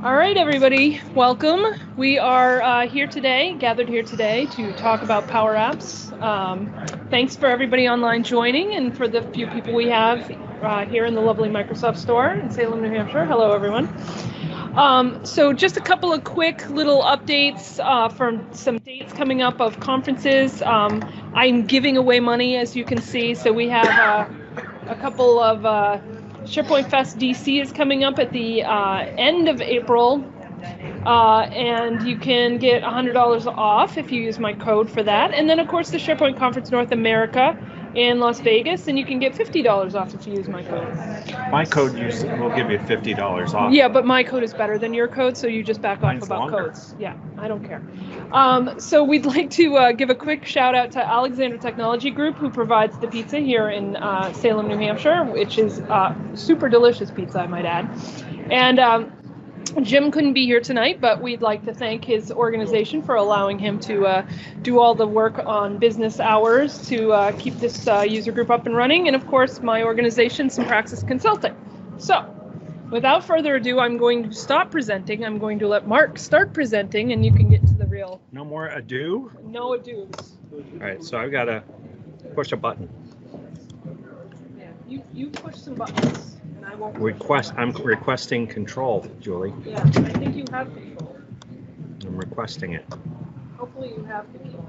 All right, everybody, welcome. We are gathered here today to talk about PowerApps. Thanks for everybody online joining and for the few people we have here in the lovely Microsoft store in Salem, New Hampshire. Hello, everyone. So just a couple of quick little updates from some dates coming up of conferences. I'm giving away money, as you can see, so we have a couple of SharePoint Fest DC is coming up at the end of April, and you can get $100 off if you use my code for that. And then, of course, the SharePoint Conference North America in Las Vegas, and you can get $50 off if you use my code. My code will give you $50 off. Yeah, but my code is better than your code, so you just back Mine's off about longer. codes. Yeah, I don't care. So we'd like to give a quick shout out to Alexander Technology Group, who provides the pizza here in Salem, New Hampshire, which is super delicious pizza, I might add. And Jim couldn't be here tonight, but we'd like to thank his organization for allowing him to do all the work on business hours to keep this user group up and running, and of course my organization, Praxis Consulting. So without further ado, I'm going to stop presenting. I'm going to let Mark start presenting, and you can get to the real. No more ado? No ados. All right, so I've got to push a button. Yeah, you push some buttons. I won't I'm requesting control, Julie. Yeah, I think you have control. I'm requesting it. Hopefully you have control.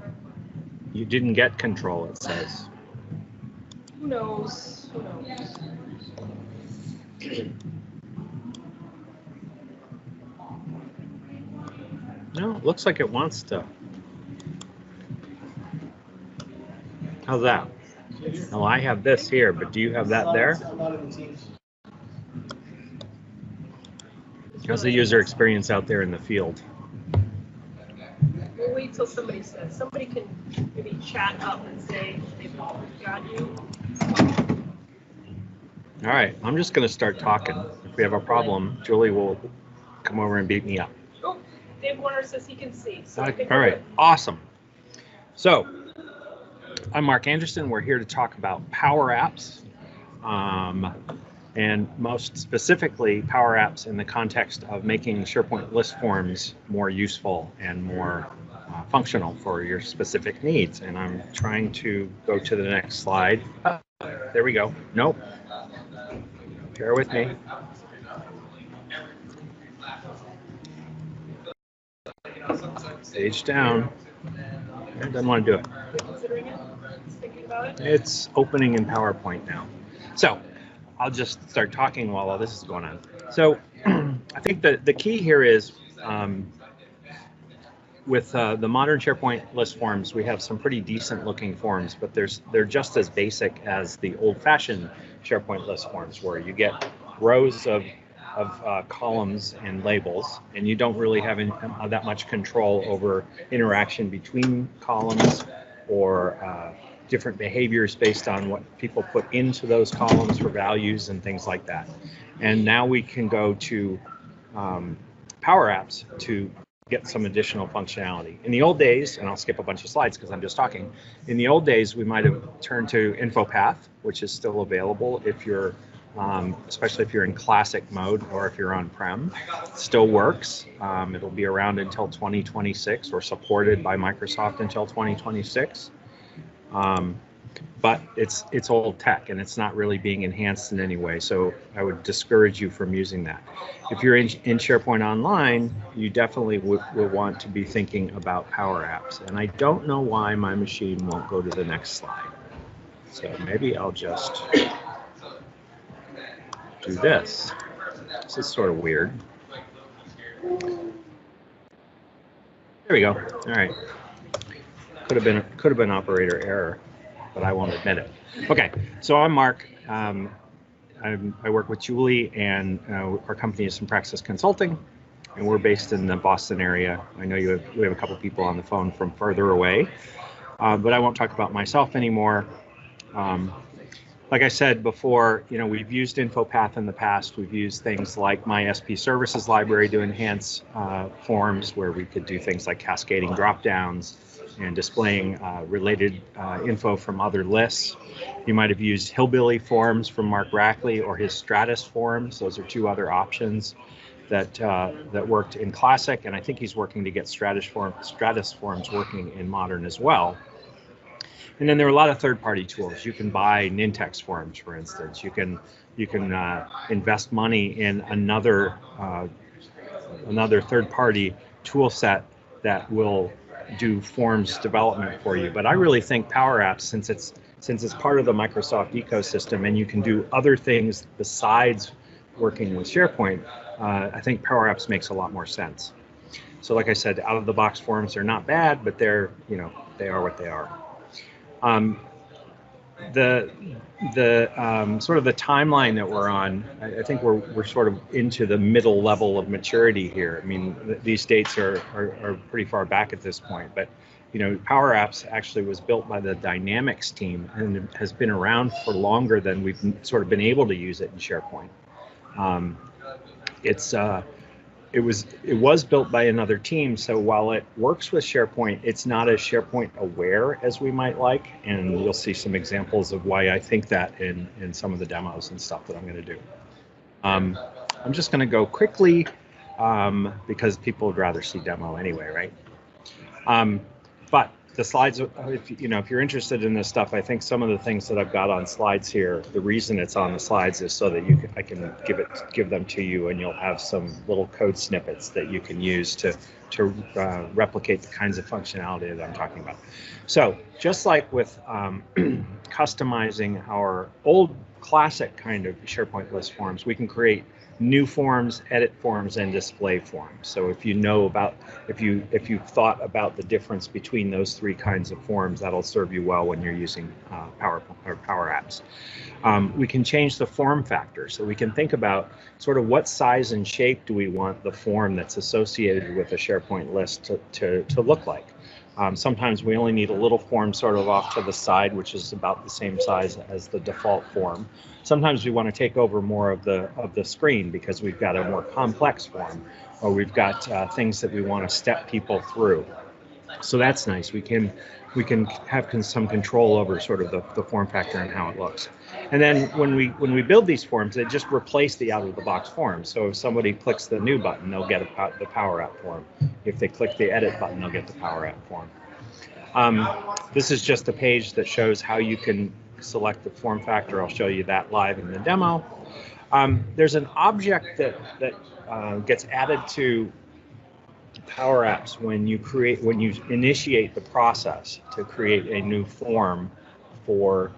You didn't get control, it says. Who knows? Who knows? No, it looks like it wants to. How's that? Oh, I have this here, but do you have that there? How's the user experience out there in the field? We'll wait till somebody says. Somebody can maybe chat up and say they've got you. All right, I'm just going to start talking. If we have a problem, Julie will come over and beat me up. Oh, Dave Warner says he can see. So All right, awesome. So, I'm Mark Anderson. We're here to talk about PowerApps. And most specifically, PowerApps in the context of making SharePoint List Forms more useful and more functional for your specific needs. And I'm trying to go to the next slide. Oh, there we go. Nope. Bear with me. Page down. It doesn't want to do it. Considering it? Thinking about it? It's opening in PowerPoint now. So I'll just start talking while all this is going on. So I think the key here is with the modern SharePoint list forms, we have some pretty decent looking forms, but they're just as basic as the old-fashioned SharePoint list forms, where you get rows of columns and labels, and you don't really have that much control over interaction between columns or different behaviors based on what people put into those columns for values and things like that. And now we can go to PowerApps to get some additional functionality. In the old days, and I'll skip a bunch of slides because I'm just talking, in the old days we might have turned to InfoPath, which is still available if you're, especially if you're in classic mode or if you're on-prem. It still works. It'll be around until 2026 or supported by Microsoft until 2026. But it's old tech and it's not really being enhanced in any way, so I would discourage you from using that. If you're in SharePoint Online, you definitely will want to be thinking about PowerApps, and I don't know why my machine won't go to the next slide. So maybe I'll just do this. This is sort of weird. There we go. All right. Could have been operator error, but I won't admit it. Okay, so I'm Mark. I work with Julie, and our company is Praxis Consulting, and we're based in the Boston area. I know we have a couple people on the phone from further away, but I won't talk about myself anymore. Like I said before, we've used InfoPath in the past. We've used things like my SP Services library to enhance forms, where we could do things like cascading dropdowns and displaying related info from other lists. You might have used Hillbilly Forms from Mark Rackley or his Stratus Forms. Those are two other options. that worked in Classic, and I think he's working to get Stratus Forms working in Modern as well. And then there are a lot of third-party tools. You can buy Nintex Forms, for instance. You can invest money in another third-party tool set that will do forms development for you. But I really think PowerApps, since it's part of the Microsoft ecosystem, and you can do other things besides working with SharePoint, I think PowerApps makes a lot more sense. So like I said, out-of-the-box forms are not bad, but they're, they are what they are. The sort of the timeline that we're on, I think we're sort of into the middle level of maturity here. I mean, these dates are pretty far back at this point, but PowerApps actually was built by the Dynamics team and has been around for longer than we've sort of been able to use it in SharePoint. It was built by another team, so while it works with SharePoint, it's not as SharePoint aware as we might like, and you'll see some examples of why I think that in some of the demos and stuff that I'm going to do. I'm just going to go quickly because people would rather see demo anyway, right? But the slides, if you're interested in this stuff, I think some of the things that I've got on slides here, the reason it's on the slides is so that I can give them to you, and you'll have some little code snippets that you can use to replicate the kinds of functionality that I'm talking about. So just like with customizing our old classic kind of SharePoint list forms, we can create new forms, edit forms, and display forms. So if you've thought about the difference between those three kinds of forms, that'll serve you well when you're using PowerApps. We can change the form factor, so we can think about sort of what size and shape do we want the form that's associated with a SharePoint list to look like. Sometimes we only need a little form sort of off to the side, which is about the same size as the default form. Sometimes we want to take over more of the screen because we've got a more complex form, or we've got things that we want to step people through. So that's nice. We can have some control over sort of the form factor and how it looks. And then when we build these forms, they just replace the out-of-the-box form. So if somebody clicks the new button, they'll get the PowerApp form. If they click the edit button, they'll get the PowerApp form. This is just a page that shows how you can select the form factor. I'll show you that live in the demo. There's an object that gets added to PowerApps when you initiate the process to create a new form for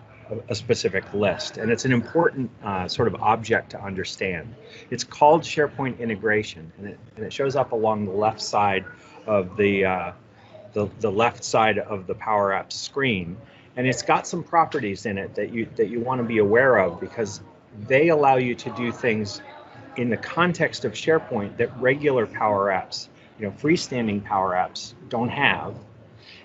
a specific list, and it's an important sort of object to understand. It's called SharePoint integration, and it shows up along the left side of the left side of the PowerApps screen, and it's got some properties in it that you want to be aware of, because they allow you to do things in the context of SharePoint that regular PowerApps, freestanding PowerApps don't have.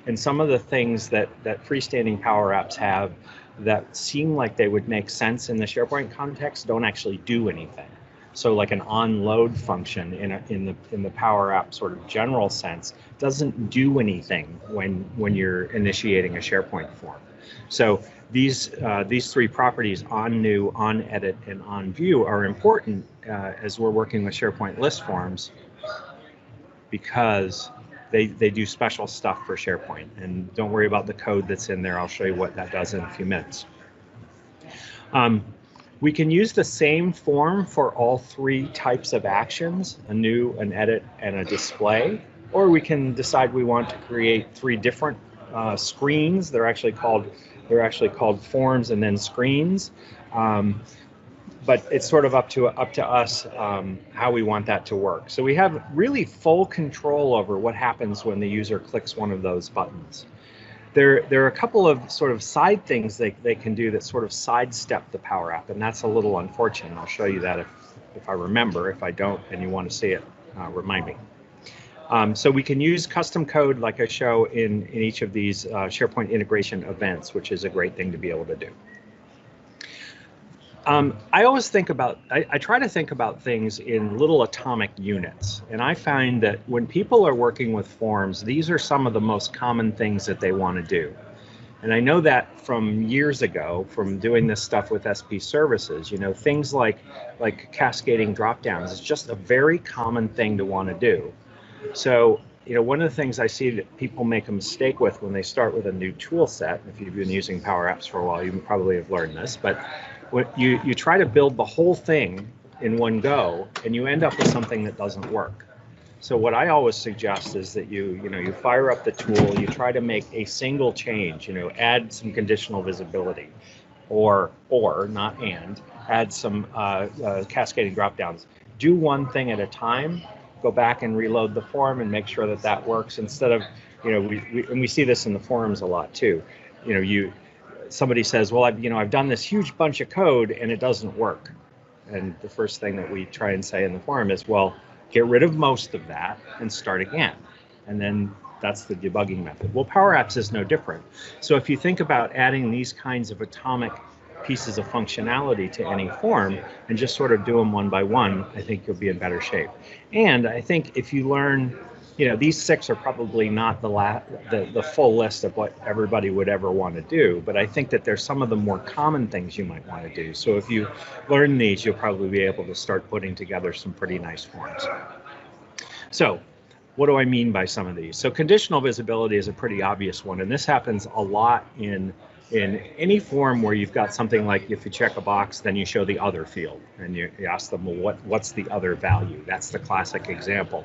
And some of the things that freestanding PowerApps have that seem like they would make sense in the SharePoint context don't actually do anything. So like an onload function in the PowerApp sort of general sense doesn't do anything when you're initiating a SharePoint form. So these three properties, on new, on edit, and on view, are important as we're working with SharePoint list forms, because they do special stuff for SharePoint. And don't worry about the code that's in there. I'll show you what that does in a few minutes. We can use the same form for all three types of actions: a new, an edit, and a display. Or we can decide we want to create three different screens. They're actually called forms and then screens. But it's sort of up to us how we want that to work. So we have really full control over what happens when the user clicks one of those buttons. There are a couple of sort of side things they can do that sort of sidestep the PowerApp, and that's a little unfortunate. I'll show you that if I remember. If I don't and you want to see it, remind me. So we can use custom code like I show in each of these SharePoint integration events, which is a great thing to be able to do. I always think about, I try to think about things in little atomic units, and I find that when people are working with forms, these are some of the most common things that they want to do. And I know that from years ago, from doing this stuff with SP services, you know, things like cascading dropdowns is just a very common thing to want to do. So, you know, one of the things I see that people make a mistake with when they start with a new tool set, if you've been using PowerApps for a while, you probably have learned this, but when you try to build the whole thing in one go, and you end up with something that doesn't work. So what I always suggest is that you fire up the tool, you try to make a single change, you know, add some conditional visibility, or not and, add some cascading dropdowns. Do one thing at a time, go back and reload the form and make sure that that works instead of, you know, we see this in the forums a lot too. You know, somebody says, well, I've done this huge bunch of code and it doesn't work. And the first thing that we try and say in the forum is, well, get rid of most of that and start again. And then that's the debugging method. Well, PowerApps is no different. So if you think about adding these kinds of atomic pieces of functionality to any form and just sort of do them one by one, I think you'll be in better shape. And I think if you learn, you know, these 6 are probably not the full list of what everybody would ever want to do, but I think that there's some of the more common things you might want to do. So if you learn these, you'll probably be able to start putting together some pretty nice forms. So what do I mean by some of these? So conditional visibility is a pretty obvious one, and this happens a lot in any form where you've got something like, if you check a box, then you show the other field, and you ask them, well, what's the other value? That's the classic example.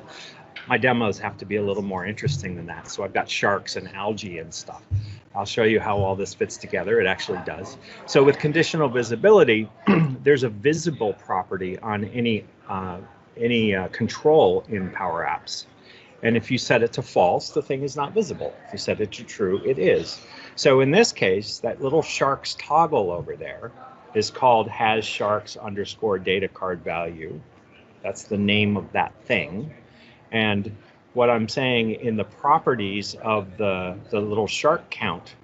My demos have to be a little more interesting than that. So I've got sharks and algae and stuff. I'll show you how all this fits together. It actually does. So with conditional visibility, there's a visible property on any control in PowerApps. And if you set it to false, the thing is not visible. If you set it to true, it is. So in this case, that little sharks toggle over there is called has sharks underscore data card value. That's the name of that thing. And what I'm saying in the properties of the little shark count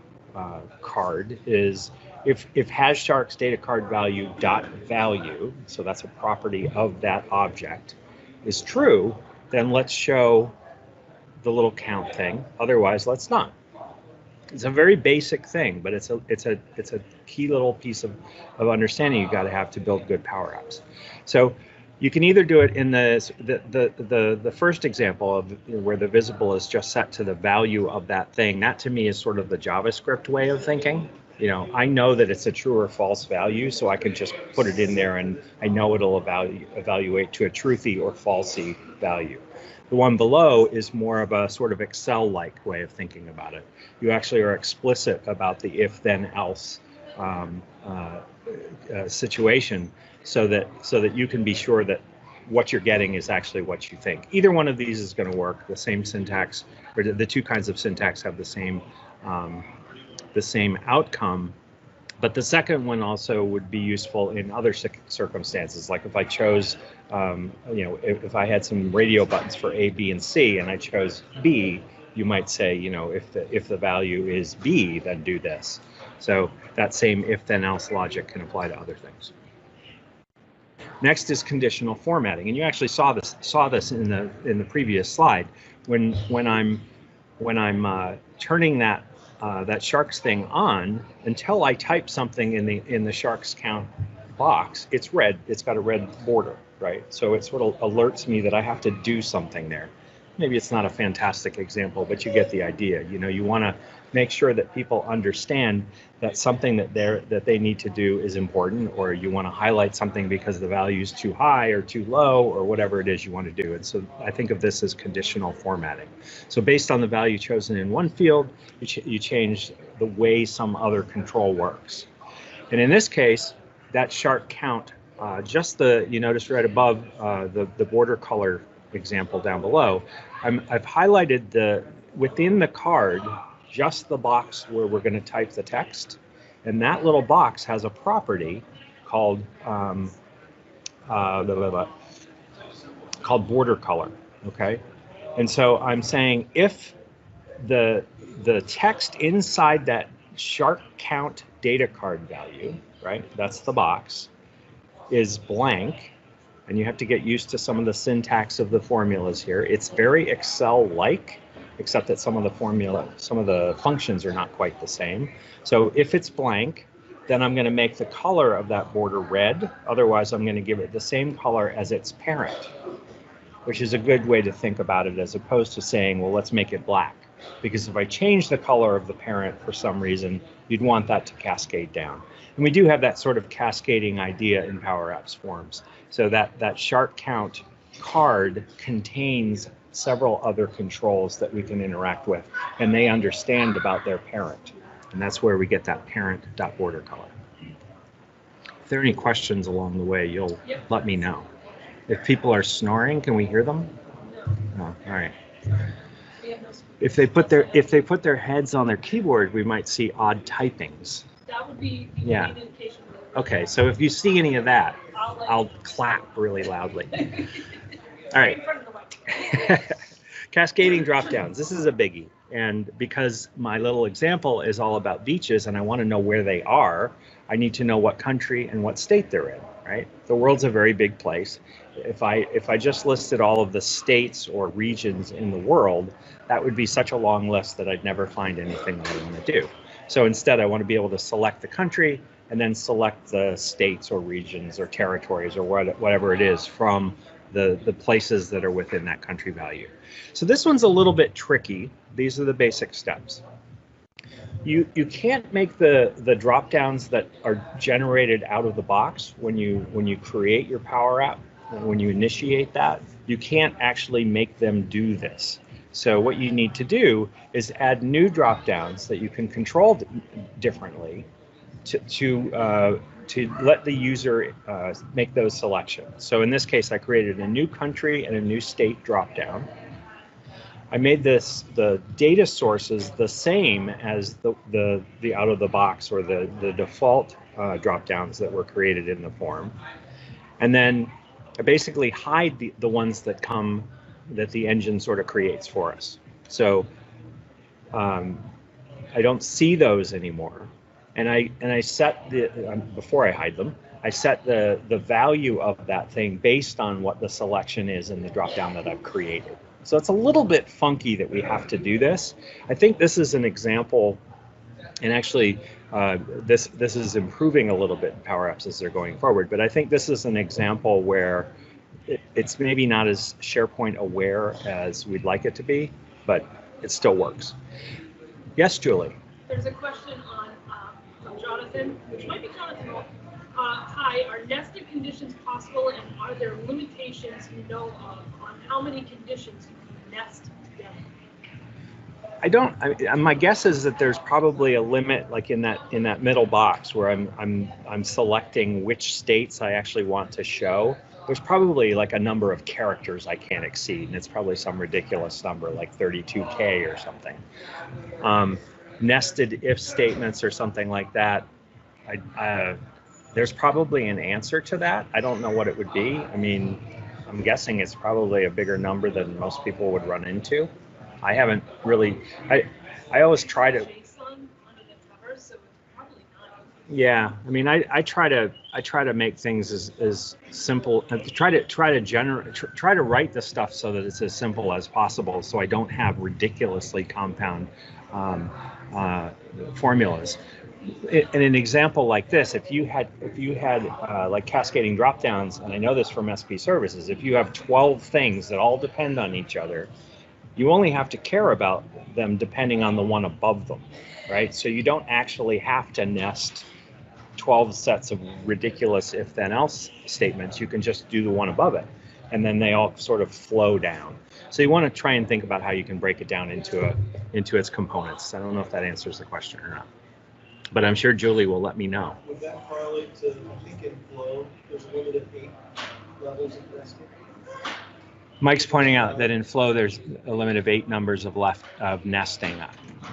card is if has sharks data card value dot value, so that's a property of that object, is true, then let's show the little count thing. Otherwise, let's not. It's a very basic thing, but it's a key little piece of understanding you've got to have to build good PowerApps. So you can either do it in the first example of where the visible is just set to the value of that thing. That to me is sort of the JavaScript way of thinking. You know, I know that it's a true or false value, so I can just put it in there and I know it'll evaluate to a truthy or falsy value. The one below is more of a sort of Excel-like way of thinking about it. You actually are explicit about the if then else situation so that you can be sure that what you're getting is actually what you think. Either one of these is going to work. The same syntax, or the two kinds of syntax have the same outcome. But the second one also would be useful in other circumstances, like if I chose, if I had some radio buttons for A, B, and C, and I chose B, you might say, you know, if the value is B, then do this. So that same if then else logic can apply to other things. Next is conditional formatting, and you actually saw this in the previous slide. When I'm turning that sharks thing on, until I type something in the sharks count box, it's red. It's got a red border, right? So it sort of alerts me that I have to do something there. Maybe it's not a fantastic example, but you get the idea. You know, you want to make sure that people understand that something that they need to do is important, or you want to highlight something because the value is too high or too low or whatever it is you want to do. And so I think of this as conditional formatting. So based on the value chosen in one field, you change the way some other control works. And in this case, that shark count, you notice right above the border color example down below, I've highlighted within the card just the box where we're going to type the text, and that little box has a property called border color. Okay, and so I'm saying if the text inside that shark count data card value, right, that's the box, is blank. And you have to get used to some of the syntax of the formulas here. It's very Excel-like, except that some of the functions are not quite the same. So if it's blank, then I'm going to make the color of that border red. Otherwise, I'm going to give it the same color as its parent, which is a good way to think about it, as opposed to saying, well, let's make it black. Because if I change the color of the parent for some reason, you'd want that to cascade down. And we do have that sort of cascading idea in PowerApps forms. So that sharp count card contains several other controls that we can interact with, and they understand about their parent. And that's where we get that parent.border color. If there are any questions along the way, you'll let me know. If people are snoring, can we hear them? No. Oh, all right. If they put their heads on their keyboard, we might see odd typings. That would be the main indication. Okay, so if you see any of that, I'll clap really loudly. All right. Cascading dropdowns. This is a biggie. And because my little example is all about beaches and I want to know where they are, I need to know what country and what state they're in, right? The world's a very big place. If I just listed all of the states or regions in the world, that would be such a long list that I'd never find anything that I want to do. So instead, I want to be able to select the country and then select the states or regions or territories or whatever it is from the places that are within that country value. So this one's a little bit tricky. These are the basic steps. You can't make the drop downs that are generated out of the box when you create your Power App. When you initiate that, you can't actually make them do this. So what you need to do is add new drop downs that you can control differently to let the user make those selections. So in this case, I created a new country and a new state drop down. I made the data sources the same as the out of the box or the default drop downs that were created in the form. And then I basically hide the ones that the engine sort of creates for us. So I don't see those anymore. And I set before I hide them, I set the value of that thing based on what the selection is in the dropdown that I've created. So it's a little bit funky that we have to do this. I think this is an example, and actually this is improving a little bit in PowerApps as they're going forward, but I think this is an example where it's maybe not as SharePoint aware as we'd like it to be, but it still works. Yes, Julie? There's a question from Jonathan, which might be Jonathan. Hi, are nested conditions possible, and are there limitations you know of on how many conditions you can nest together? My guess is that there's probably a limit, like in that middle box where I'm selecting which states I actually want to show. There's probably like a number of characters I can't exceed, and it's probably some ridiculous number like 32K or something. Nested if statements or something like that, there's probably an answer to that. I don't know what it would be. I mean, I'm guessing it's probably a bigger number than most people would run into. I haven't really, I always try to. Yeah, I mean, I try to make things as simple, try to write the stuff so that it's as simple as possible, so I don't have ridiculously compound formulas. In an example like this, if you had like cascading dropdowns, and I know this from SP services, if you have 12 things that all depend on each other, you only have to care about them depending on the one above them, right? So you don't actually have to nest 12 sets of ridiculous if-then-else statements. You can just do the one above it, and then they all sort of flow down. So you want to try and think about how you can break it down into its components. I don't know if that answers the question or not, but I'm sure Julie will let me know. Would that correlate to, I think in Flow, there's a limit of 8 levels of nesting? Mike's pointing out that in Flow, there's a limit of 8 numbers of nesting.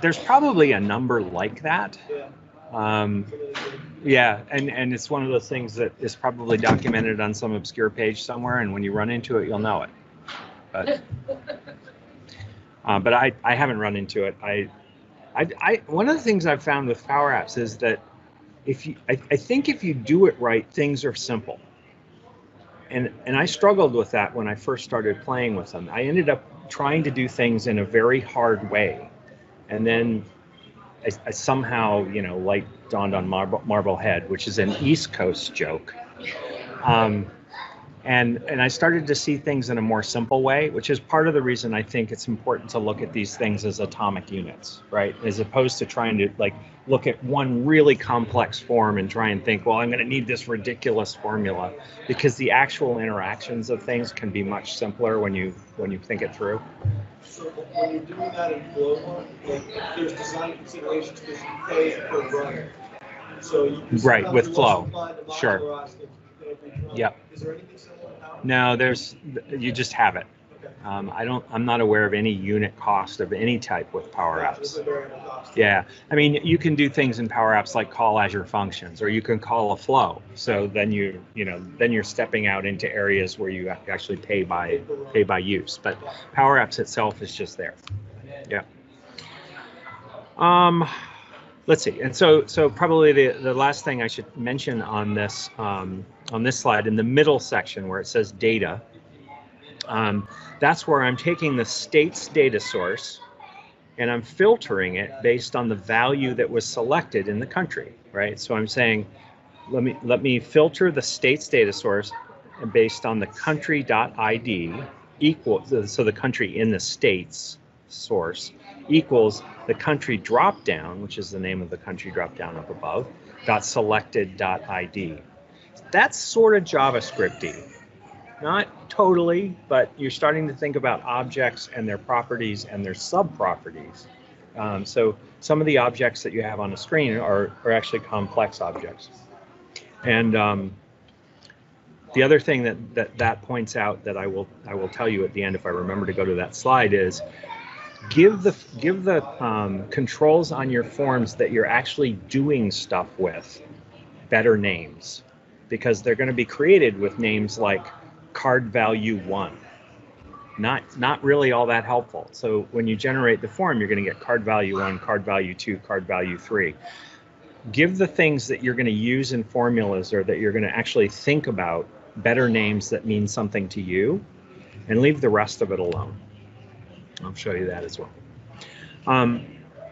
There's probably a number like that. Yeah, and it's one of those things that is probably documented on some obscure page somewhere, and when you run into it, you'll know it. But I haven't run into it. One of the things I've found with PowerApps is that I think if you do it right, things are simple. And I struggled with that when I first started playing with them. I ended up trying to do things in a very hard way. And then I somehow, light dawned on Marblehead, which is an East Coast joke. And I started to see things in a more simple way, which is part of the reason I think it's important to look at these things as atomic units, right? As opposed to trying to look at one really complex form and try and think, well, I'm going to need this ridiculous formula, because the actual interactions of things can be much simpler when you think it through. So when you're doing that in Flow, there's design considerations because you pay per run. So you right, with Flow, sure. Yep. Is there anything similar now? No, you just have it. Okay. I'm not aware of any unit cost of any type with PowerApps. Yeah, I mean, you can do things in PowerApps like call Azure Functions, or you can call a flow. So then you're stepping out into areas where you actually pay by use. But PowerApps itself is just there. Yeah. Let's see. And so probably the last thing I should mention on this slide, in the middle section where it says data, that's where I'm taking the state's data source and I'm filtering it based on the value that was selected in the country, right? So I'm saying, let me filter the state's data source based on the country.id so the country in the state's source equals the country dropdown, which is the name of the country dropdown up above, .selected.id. That's sort of JavaScripty. Not totally, but you're starting to think about objects and their properties and their sub-properties. So some of the objects that you have on the screen are actually complex objects. And the other thing that points out that I will tell you at the end if I remember to go to that slide is give the controls on your forms that you're actually doing stuff with better names, because they're going to be created with names like card value 1. Not really all that helpful. So when you generate the form, you're going to get card value 1, card value 2, card value 3. Give the things that you're going to use in formulas or that you're going to actually think about better names that mean something to you, and leave the rest of it alone. I'll show you that as well.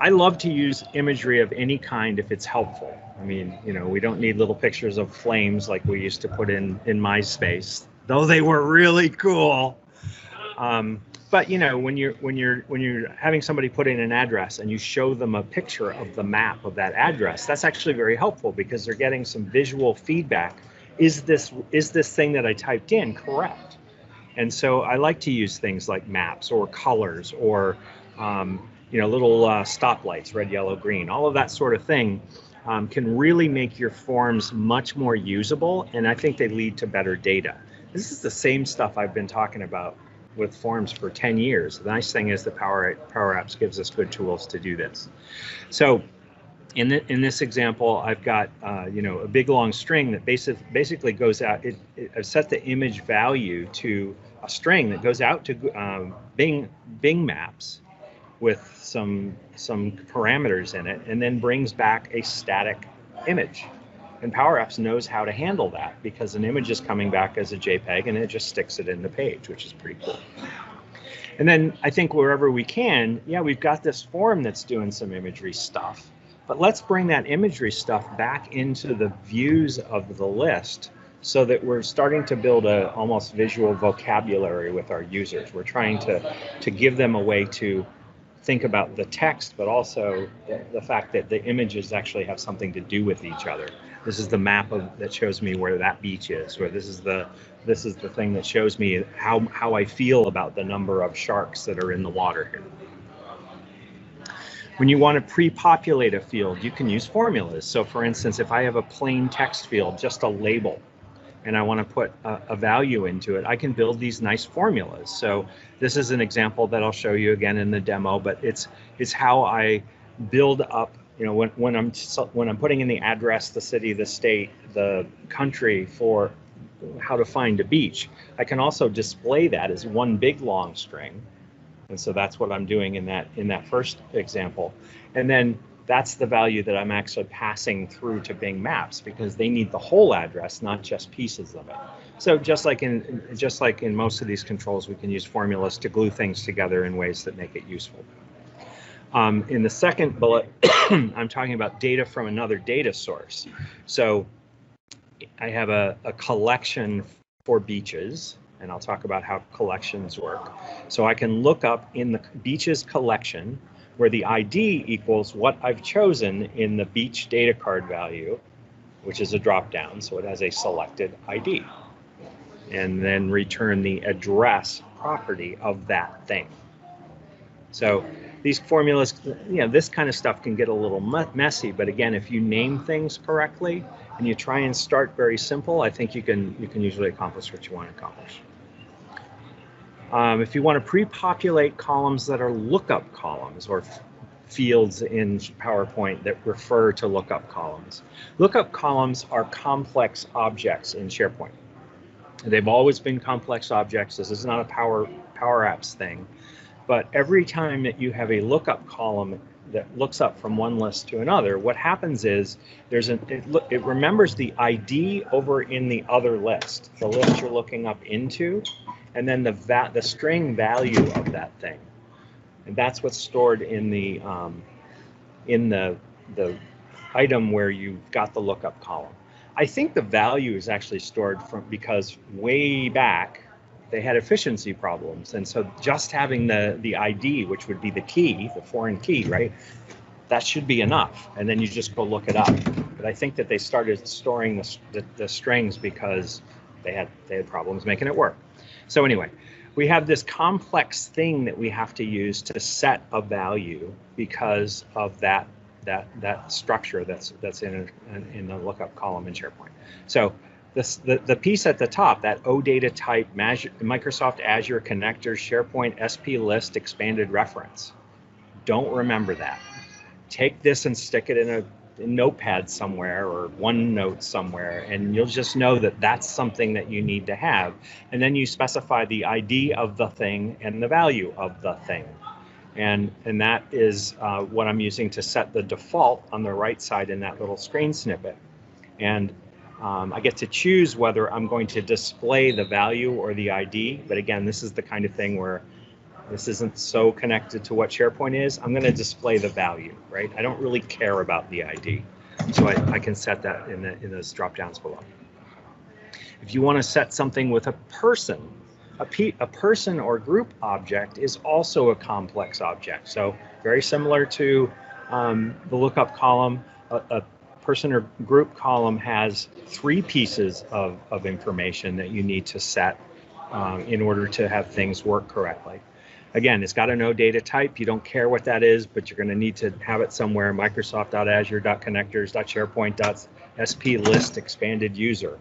I love to use imagery of any kind if it's helpful. I mean, we don't need little pictures of flames like we used to put in MySpace, though they were really cool. But when you're having somebody put in an address and you show them a picture of the map of that address, that's actually very helpful because they're getting some visual feedback. Is this thing that I typed in correct? And so I like to use things like maps or colors or little stoplights, red, yellow, green. All of that sort of thing can really make your forms much more usable, and I think they lead to better data. This is the same stuff I've been talking about with forms for 10 years. The nice thing is that PowerApps gives us good tools to do this. So in this example, I've got a big long string that basically goes out. I've set the image value to a string that goes out to Bing Maps with some parameters in it, and then brings back a static image. And PowerApps knows how to handle that because an image is coming back as a JPEG and it just sticks it in the page, which is pretty cool. And then I think wherever we can, we've got this form that's doing some imagery stuff, but let's bring that imagery stuff back into the views of the list so that we're starting to build a almost visual vocabulary with our users. We're trying to give them a way to think about the text, but also the fact that the images actually have something to do with each other. This is the map that shows me where that beach is, or this is the thing that shows me how I feel about the number of sharks that are in the water here. When you want to pre-populate a field, you can use formulas. So for instance, if I have a plain text field, just a label, and I want to put a value into it, I can build these nice formulas. So this is an example that I'll show you again in the demo, but it's how I build up, when I'm putting in the address, the city, the state, the country for how to find a beach. I can also display that as one big long string. And so that's what I'm doing in that first example. And then that's the value that I'm actually passing through to Bing Maps, because they need the whole address, not just pieces of it. So just like in most of these controls, we can use formulas to glue things together in ways that make it useful. In the second bullet, I'm talking about data from another data source. So I have a collection for beaches, and I'll talk about how collections work. So I can look up in the beaches collection where the ID equals what I've chosen in the beach data card value, which is a drop down, so it has a selected ID, and then return the address property of that thing. So these formulas, this kind of stuff can get a little messy, but again, if you name things correctly and you try and start very simple, I think you can usually accomplish what you want to accomplish. If you want to pre-populate columns that are lookup columns or fields in PowerPoint that refer to lookup columns. Lookup columns are complex objects in SharePoint. They've always been complex objects. This is not a PowerApps thing. But every time that you have a lookup column that looks up from one list to another, what happens is it remembers the ID over in the other list, the list you're looking up into, and then the string value of that thing, and that's what's stored in the item where you've got the lookup column. I think the value is actually stored because way back they had efficiency problems, and so just having the ID, which would be the key, the foreign key, right? That should be enough, and then you just go look it up. But I think that they started storing the strings because they had problems making it work. So anyway, we have this complex thing that we have to use to set a value because of that structure that's in the lookup column in SharePoint. So the piece at the top, that OData type Microsoft Azure connectors SharePoint SP list expanded reference. Don't remember that. Take this and stick it in a notepad somewhere or OneNote somewhere, and you'll just know that that's something that you need to have. And then you specify the ID of the thing and the value of the thing. And that is what I'm using to set the default on the right side in that little screen snippet. And I get to choose whether I'm going to display the value or the ID. But again, this is the kind of thing where this isn't so connected to what SharePoint is. I'm going to display the value, right? I don't really care about the ID. So I can set that in those drop downs below. If you want to set something with a person, a person or group object is also a complex object. So very similar to the lookup column, a person or group column has 3 pieces of information that you need to set in order to have things work correctly. Again, it's got a no data type. You don't care what that is, but you're going to need to have it somewhere. Microsoft.azure.connectors.sharepoint.sp list expanded user.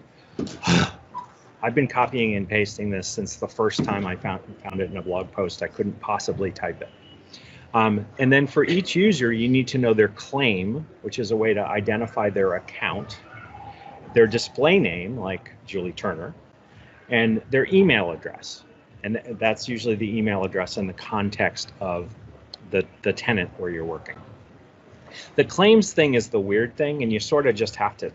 I've been copying and pasting this since the first time I found it in a blog post. I couldn't possibly type it. And then for each user, you need to know their claim, which is a way to identify their account, their display name, like Julie Turner, and their email address. And that's usually the email address in the context of the tenant where you're working. The claims thing is the weird thing, and you sort of just have to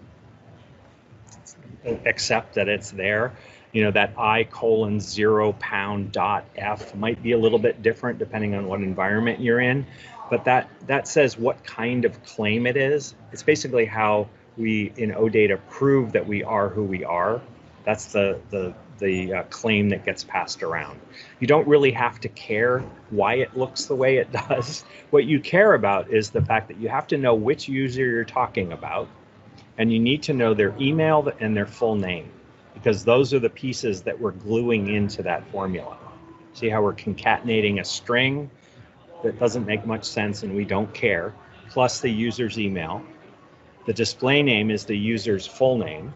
accept that it's there. You know, that I:0 might be a little bit different depending on what environment you're in, but that says what kind of claim it is. It's basically how we in OData prove that we are who we are. That's the claim that gets passed around. You don't really have to care why it looks the way it does. What you care about is the fact that you have to know which user you're talking about, and you need to know their email and their full name, because those are the pieces that we're gluing into that formula. See how we're concatenating a string that doesn't make much sense and we don't care, plus the user's email. The display name is the user's full name.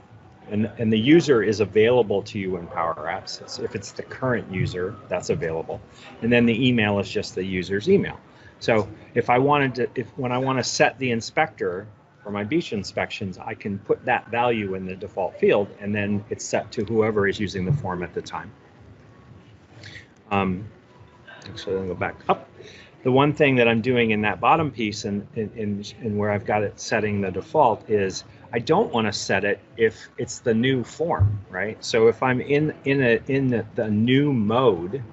And the user is available to you in PowerApps. If it's the current user, that's available. And then the email is just the user's email. So when I want to set the inspector for my beach inspections, I can put that value in the default field, and then it's set to whoever is using the form at the time. Actually, let me go back up. The one thing that I'm doing in that bottom piece and where I've got it setting the default is I don't want to set it if it's the new form, right? So if I'm in the new mode,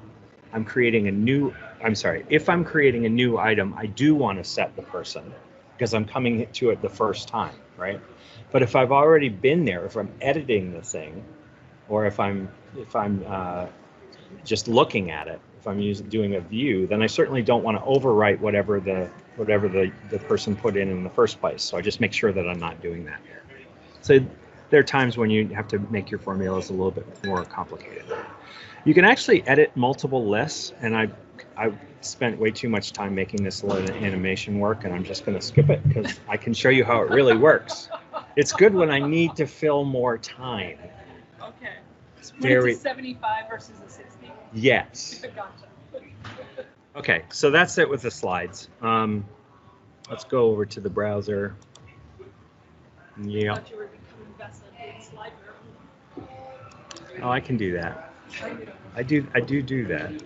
I'm creating a new, I'm sorry, if I'm creating a new item, I do want to set the person because I'm coming to it the first time, right? But if I've already been there, if I'm editing the thing, or if I'm just looking at it, if I'm doing a view, then I certainly don't want to overwrite whatever the person put in the first place. So I just make sure that I'm not doing that. So there are times when you have to make your formulas a little bit more complicated. You can actually edit multiple lists, and I spent way too much time making this animation work, and I'm just going to skip it because I can show you how it really works. It's good when I need to fill more time. Okay. When it's a 75 versus a 60? Yes. Gotcha. Okay, so that's it with the slides. Let's go over to the browser. Yeah. I thought you were becoming invested in slide review. Oh, I can do that. I do that.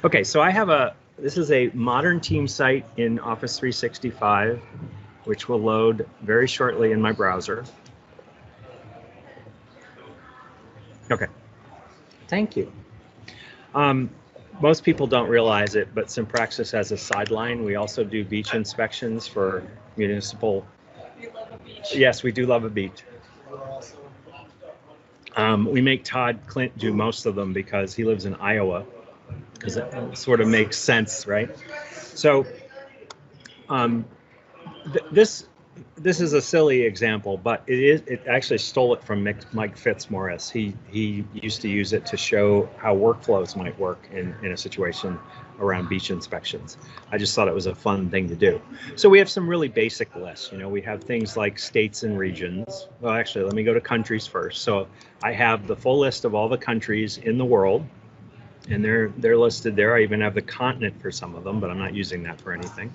Okay, so I have this is a modern team site in Office 365, which will load very shortly in my browser. Okay, thank you. Most people don't realize it, but Simpraxis has a sideline. We also do beach inspections for municipal. We love a beach. Yes, we do love a beach. We make Todd Clint do most of them because he lives in Iowa, because it sort of makes sense, right? So this is a silly example, but it actually stole it from Mike Fitzmaurice. He used to use it to show how workflows might work in a situation around beach inspections. I just thought it was a fun thing to do. So we have some really basic lists. You know, we have things like states and regions. Well, actually, let me go to countries first. So I have the full list of all the countries in the world, and they're listed there. I even have the continent for some of them, but I'm not using that for anything.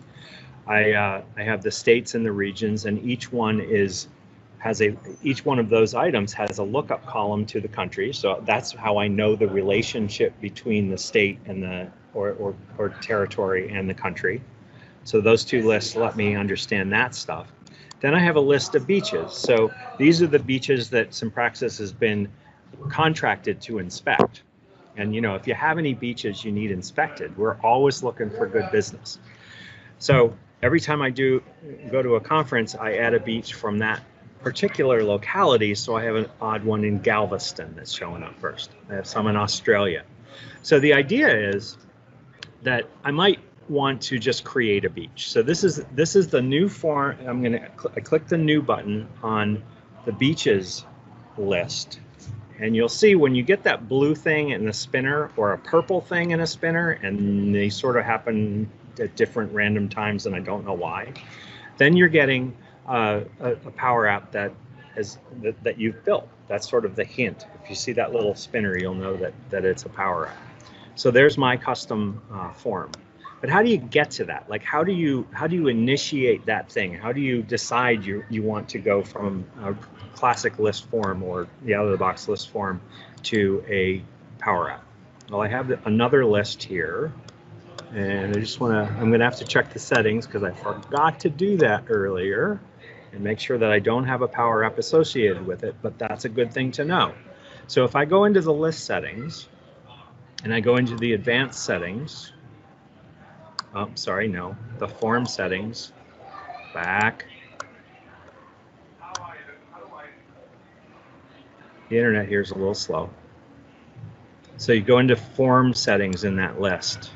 I have the states and the regions, and each one of those items has a lookup column to the country. So that's how I know the relationship between the state and the or territory and the country. So those two lists let me understand that stuff. Then I have a list of beaches. So these are the beaches that Simpraxis has been contracted to inspect. And you know, if you have any beaches you need inspected, we're always looking for good business. So every time I go to a conference, I add a beach from that particular locality. So I have an odd one in Galveston that's showing up first. I have some in Australia. So the idea is that I might want to just create a beach. So this is the new form. I click the new button on the beaches list. And you'll see when you get that blue thing in the spinner or a purple thing in a spinner, and they sort of happen at different random times and I don't know why, then you're getting a Power App that you've built. That's sort of the hint. If you see that little spinner, you'll know that it's a Power App. So there's my custom form. But how do you get to that? Like, how do you initiate that thing? How do you decide you want to go from a classic list form or the out-of-the-box list form to a Power App? Well, I have another list here, and I'm going to have to check the settings because I forgot to do that earlier and make sure that I don't have a Power App associated with it, but that's a good thing to know. So if I go into the list settings and I go into the advanced settings, the form settings, back. The internet here is a little slow. So you go into form settings in that list.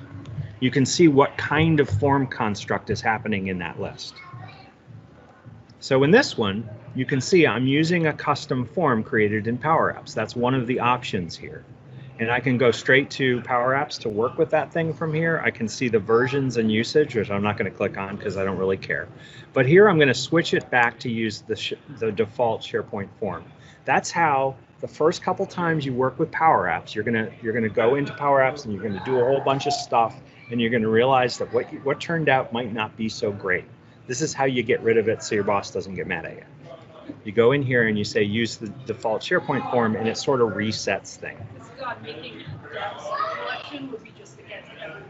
You can see what kind of form construct is happening in that list. So in this one, you can see I'm using a custom form created in PowerApps. That's one of the options here. And I can go straight to PowerApps to work with that thing from here. I can see the versions and usage, which I'm not going to click on because I don't really care. But here I'm going to switch it back to use the default SharePoint form. That's how the first couple times you work with PowerApps, you're going to go into PowerApps and you're going to do a whole bunch of stuff, and you're going to realize that what turned out might not be so great. This is how you get rid of it so your boss doesn't get mad at you. You go in here and you say use the default SharePoint form, and it sort of resets things. Making that selection would be just against everyone.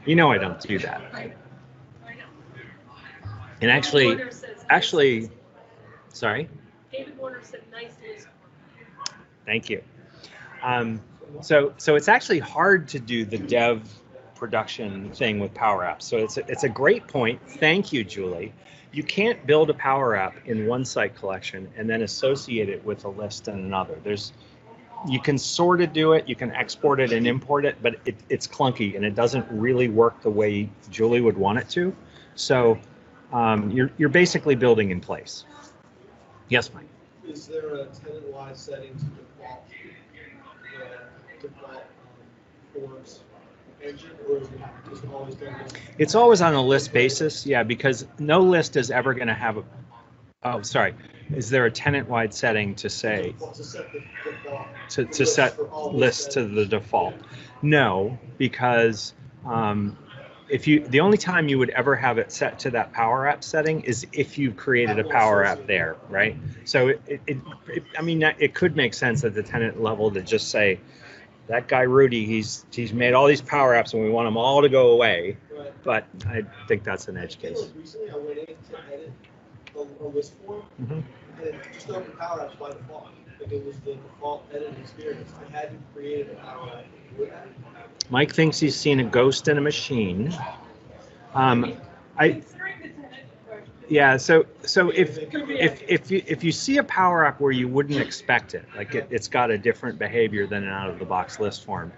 You know I don't do that. And actually, sorry? David Warner said nice list. Thank you. So it's actually hard to do the dev production thing with PowerApps. So it's a great point. Thank you, Julie. You can't build a Power App in one site collection and then associate it with a list in another. You can sort of do it, you can export it and import it, but it's clunky and it doesn't really work the way Julie would want it to. So you're basically building in place. Yes, Mike? Is there a tenant-wide setting to default forms engine, or is it just always done? It's always on a list basis, yeah, because no list is ever going to have a. Oh, sorry. Is there a tenant-wide setting to say To set the default? To set lists to the default? No, because the only time you would ever have it set to that Power App setting is if you've created a Power App there, right? So it could make sense at the tenant level to just say, that guy Rudy, he's made all these Power Apps and we want them all to go away. Right. But I think that's an edge case. Recently, I went in to edit a list form, and it just opened Power Apps by default. Like it was the default editing experience. I hadn't created a Power App to do that. Mike thinks he's seen a ghost in a machine. Yeah. So if you see a Power App where you wouldn't expect it, like it's got a different behavior than an out-of-the-box list form,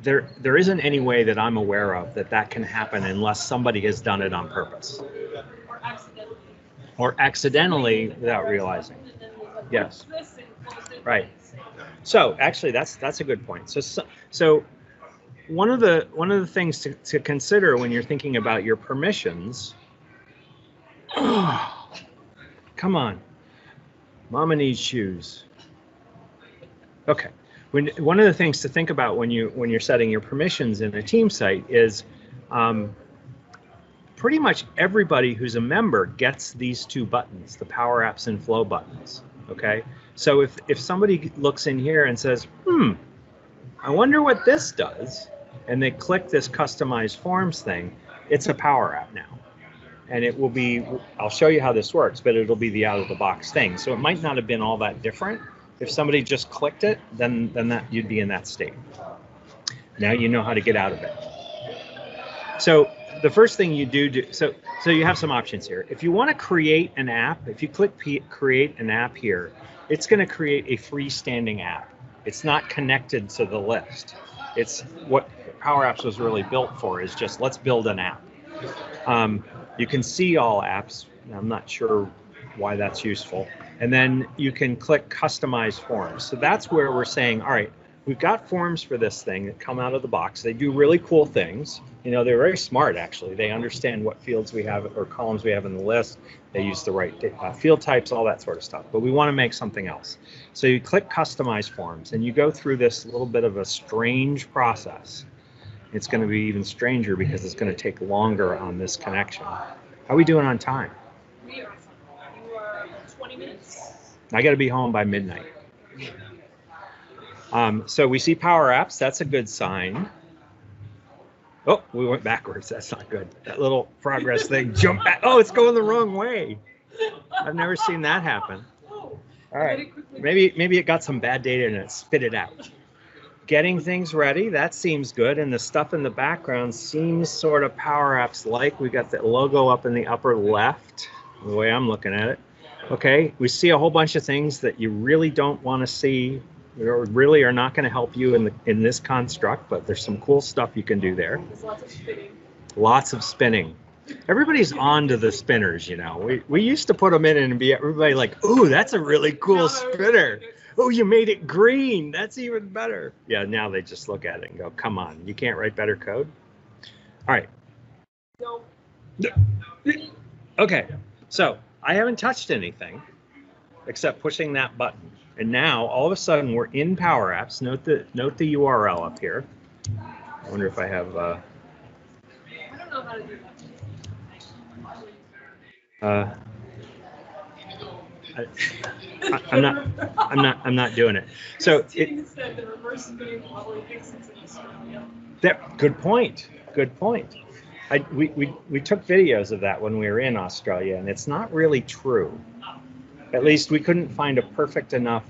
there isn't any way that I'm aware of that can happen unless somebody has done it on purpose. Or accidentally without realizing. Yes. Right. So actually, that's a good point. So one of the things to consider when you're thinking about your permissions. Come on, Mama needs shoes. Okay. One of the things to think about when you're setting your permissions in a team site is pretty much everybody who's a member gets these two buttons, the Power Apps and Flow buttons. Okay. So if somebody looks in here and says, I wonder what this does, and they click this customized forms thing, it's a Power App now. And it will be, I'll show you how this works, but it'll be the out-of-the-box thing. So it might not have been all that different. If somebody just clicked it, then that you'd be in that state. Now you know how to get out of it. So the first thing you do, so you have some options here. If you want to create an app, if you click create an app here, it's going to create a freestanding app. It's not connected to the list. It's what Power Apps was really built for, is just let's build an app. You can see all apps. I'm not sure why that's useful. And then you can click customize forms. So that's where we're saying, all right, we've got forms for this thing that come out of the box. They do really cool things. You know, they're very smart, actually. They understand what fields we have or columns we have in the list. They use the right field types, all that sort of stuff. But we want to make something else. So you click customize forms and you go through this little bit of a strange process. It's going to be even stranger because it's going to take longer on this connection. How are we doing on time? We are. You are 20 minutes. I got to be home by midnight. So we see Power Apps. That's a good sign. Oh, we went backwards. That's not good. That little progress thing jumped back. Oh, it's going the wrong way. I've never seen that happen. All right. Maybe it got some bad data and it spit it out. Getting things ready, that seems good. And the stuff in the background seems sort of Power Apps like. We got the logo up in the upper left, the way I'm looking at it. Okay, we see a whole bunch of things that you really don't want to see, or really are not going to help you in this construct, but there's some cool stuff you can do there. There's lots of spinning. Lots of spinning. Everybody's on to the spinners, you know. We used to put them in and be everybody like, ooh, that's a really cool spinner. Oh, you made it green. That's even better. Yeah, now they just look at it and go, come on, you can't write better code? All right. No. Okay, so I haven't touched anything except pushing that button. And now, all of a sudden, we're in Power Apps. Note the URL up here. I wonder if I have... I don't know how to do that. I'm not doing it. So Tim said the reverse spinning probably exists in Australia. Good point. Good point. We took videos of that when we were in Australia, and it's not really true. At least we couldn't find a perfect enough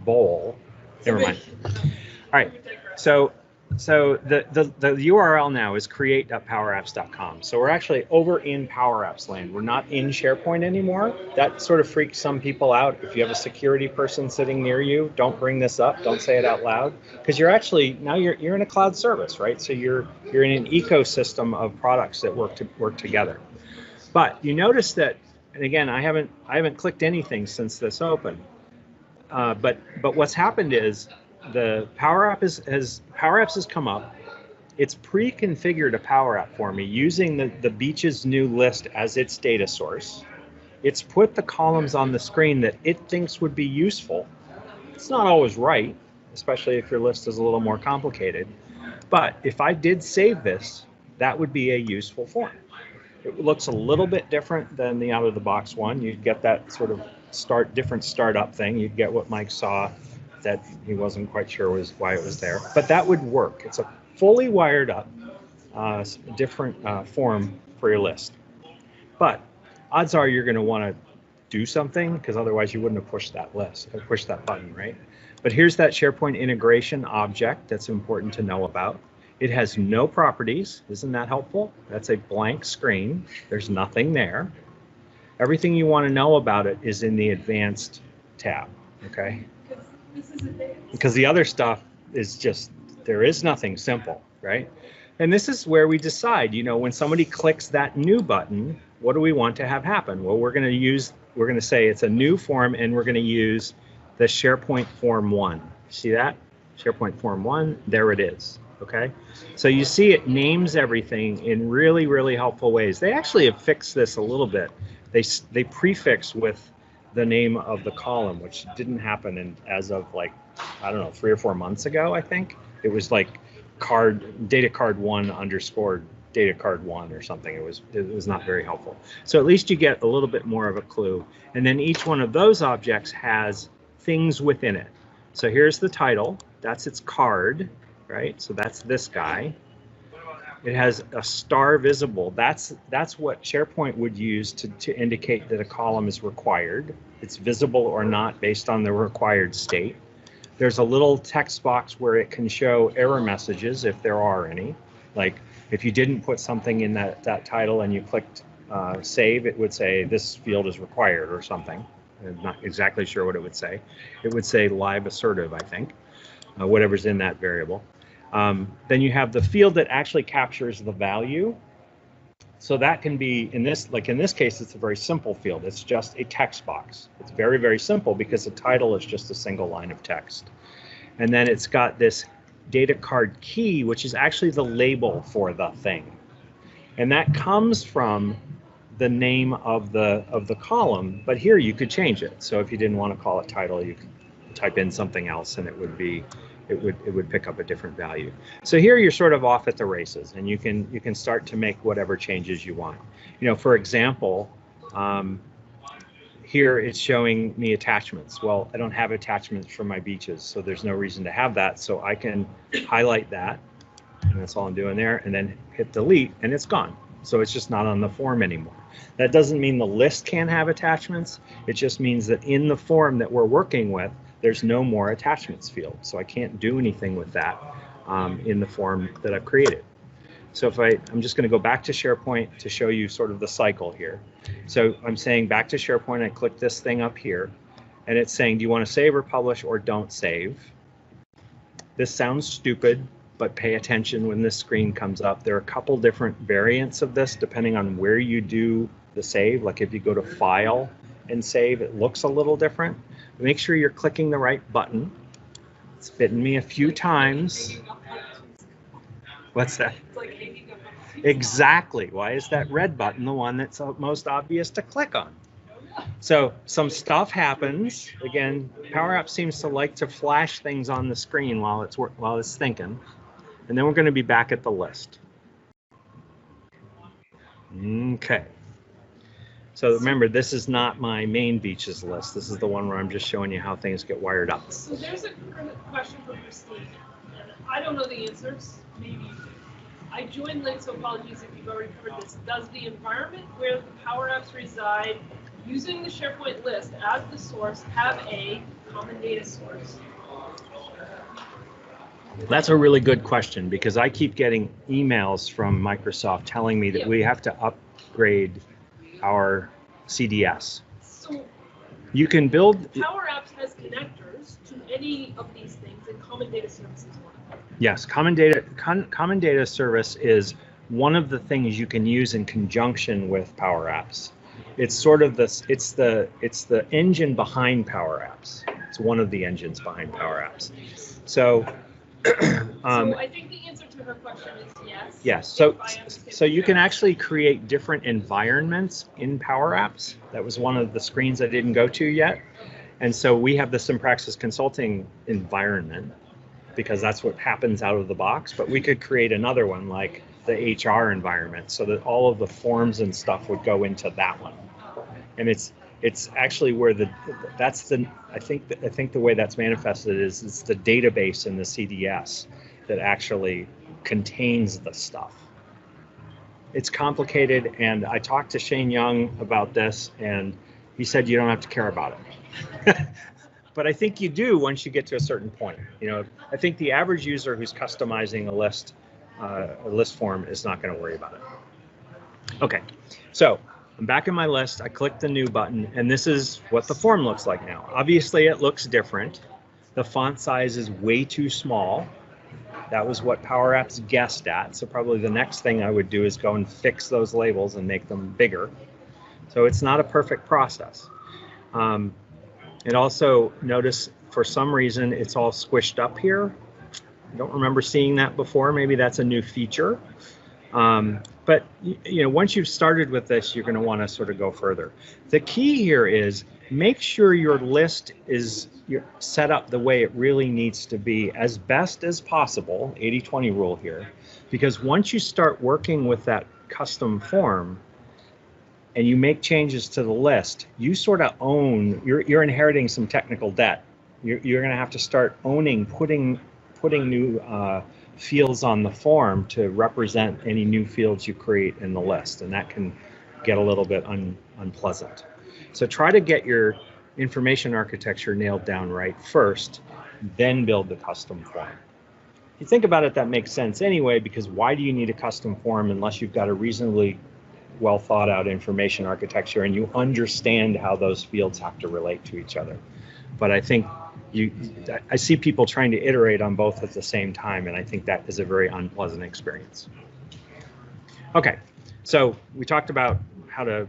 bowl. Never mind. All right. So the URL now is create.powerapps.com. So we're actually over in PowerApps land. We're not in SharePoint anymore. That sort of freaks some people out. If you have a security person sitting near you, don't bring this up. Don't say it out loud, because you're actually now you're in a cloud service, right? So you're in an ecosystem of products that work together. But you notice that, and again, I haven't clicked anything since this opened. But what's happened is the PowerApps has come up. It's pre-configured a PowerApp for me using the Beach's new list as its data source. It's put the columns on the screen that it thinks would be useful. It's not always right, especially if your list is a little more complicated. But if I did save this, that would be a useful form. It looks a little bit different than the out-of-the-box one. You'd get that sort of different startup thing. You'd get what Mike saw that he wasn't quite sure was why it was there. But that would work. It's a fully wired up, different form for your list. But odds are you're going to want to do something, because otherwise you wouldn't have pushed that button, right? But here's that SharePoint integration object that's important to know about. It has no properties. Isn't that helpful? That's a blank screen. There's nothing there. Everything you want to know about it is in the advanced tab, okay? Because the other stuff is just, there is nothing simple, right? And this is where we decide, when somebody clicks that new button, what do we want to have happen? Well, we're going to say it's a new form, and we're going to use the SharePoint Form 1. See that? SharePoint Form 1, there it is. Okay, so you see it names everything in really, really helpful ways. They actually have fixed this a little bit. They prefix with the name of the column, which didn't happen as of like, I don't know, 3 or 4 months ago, I think. It was like data card 1 underscore data card 1 or something. It was not very helpful. So at least you get a little bit more of a clue. And then each one of those objects has things within it. So here's the title. That's its card. Right, so that's this guy. It has a star visible. That's what SharePoint would use to indicate that a column is required. It's visible or not based on the required state. There's a little text box where it can show error messages if there are any. Like if you didn't put something in that title and you clicked save, it would say this field is required or something. I'm not exactly sure what it would say. It would say live assertive, I think, whatever's in that variable. Then you have the field that actually captures the value. So that can be, in this case, it's a very simple field. It's just a text box. It's very, very simple because the title is just a single line of text. And then it's got this data card key, which is actually the label for the thing. And that comes from the name of the column, but here you could change it. So if you didn't want to call it title, you could type in something else and it would pick up a different value. So here you're sort of off at the races, and you can start to make whatever changes you want. For example, here it's showing me attachments. Well, I don't have attachments for my beaches, so there's no reason to have that. So I can highlight that, and that's all I'm doing there, and then hit delete, and it's gone. So it's just not on the form anymore. That doesn't mean the list can't have attachments. It just means that in the form that we're working with, there's no more attachments field. So I can't do anything with that in the form that I've created. So if I'm just going to go back to SharePoint to show you sort of the cycle here. So I'm saying back to SharePoint, I click this thing up here, and it's saying, do you want to save or publish or don't save? This sounds stupid, but pay attention when this screen comes up. There are a couple different variants of this depending on where you do the save. Like if you go to File and Save, it looks a little different. Make sure you're clicking the right button. It's bitten me a few times. What's that? Exactly. Why is that red button the one that's most obvious to click on? So some stuff happens. Again, PowerApps seems to like to flash things on the screen while it's thinking. And then we're going to be back at the list. Okay. So remember, this is not my main beaches list. This is the one where I'm just showing you how things get wired up. So there's a question for Christine. I don't know the answers. Maybe I joined late, so apologies if you've already covered this. Does the environment where the PowerApps reside, using the SharePoint list as the source, have a common data source? That's a really good question, because I keep getting emails from Microsoft telling me that we have to upgrade our CDS. So you can build. PowerApps has connectors to any of these things, and common data service is one of them. Yes, common data service is one of the things you can use in conjunction with PowerApps. It's sort of this. It's the engine behind PowerApps. It's one of the engines behind PowerApps. So. So I think the answer to her question is yes. Yes. So you can actually create different environments in PowerApps. That was one of the screens I didn't go to yet. And so we have the Simpraxis Consulting environment, because that's what happens out of the box. But we could create another one, like the HR environment, so that all of the forms and stuff would go into that one. And it's actually where I think the way that's manifested is it's the database in the CDS that actually contains the stuff. It's complicated, and I talked to Shane Young about this, and he said you don't have to care about it. But I think you do once you get to a certain point. I think the average user who's customizing a list form is not going to worry about it. Okay, so I'm back in my list. I click the new button, and this is what the form looks like now. Obviously, it looks different. The font size is way too small. That was what PowerApps guessed at. So probably the next thing I would do is go and fix those labels and make them bigger. So it's not a perfect process. And also notice, for some reason, it's all squished up here. I don't remember seeing that before. Maybe that's a new feature. But once you've started with this, you're going to want to sort of go further. The key here is make sure your list is set up the way it really needs to be, as best as possible, 80-20 rule here, because once you start working with that custom form and you make changes to the list, you sort of own, you're inheriting some technical debt. You're going to have to start owning, putting new fields on the form to represent any new fields you create in the list, and that can get a little bit unpleasant. So try to get your information architecture nailed down right first, then build the custom form. If you think about it, that makes sense anyway, because why do you need a custom form unless you've got a reasonably well thought out information architecture and you understand how those fields have to relate to each other? But I think I see people trying to iterate on both at the same time, and I think that is a very unpleasant experience. Okay, so we talked about how to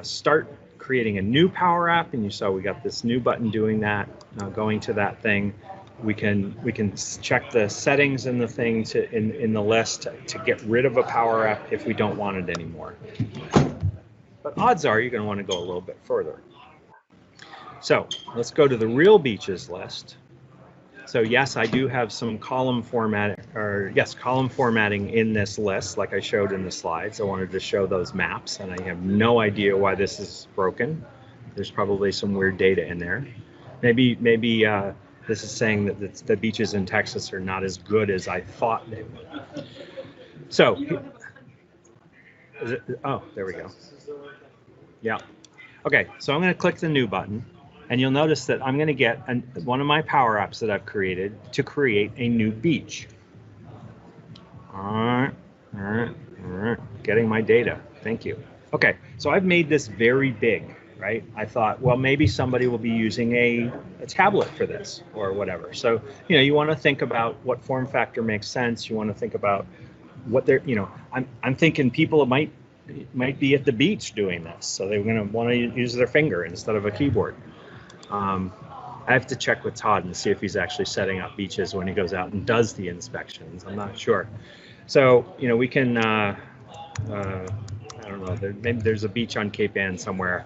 start creating a new Power App, and you saw we got this new button doing that. Now going to that thing, we can check the settings in the thing in the list to get rid of a Power App if we don't want it anymore. But odds are you're going to want to go a little bit further. So let's go to the real beaches list. So yes, I do have some column formatting in this list, like I showed in the slides. I wanted to show those maps, and I have no idea why this is broken. There's probably some weird data in there. Maybe this is saying that the beaches in Texas are not as good as I thought they would. So, oh, there we go. Yeah. Okay, so I'm going to click the new button. And you'll notice that I'm going to get one of my Power Apps that I've created to create a new beach. Getting my data. Thank you. Okay, so I've made this very big, right? I thought, well, maybe somebody will be using a tablet for this or whatever. So, you want to think about what form factor makes sense. You want to think about what they're, I'm thinking people might be at the beach doing this. So they're going to want to use their finger instead of a keyboard. I have to check with Todd and see if he's actually setting up beaches when he goes out and does the inspections. I'm not sure. So, we can, I don't know, maybe there's a beach on Cape Ann somewhere.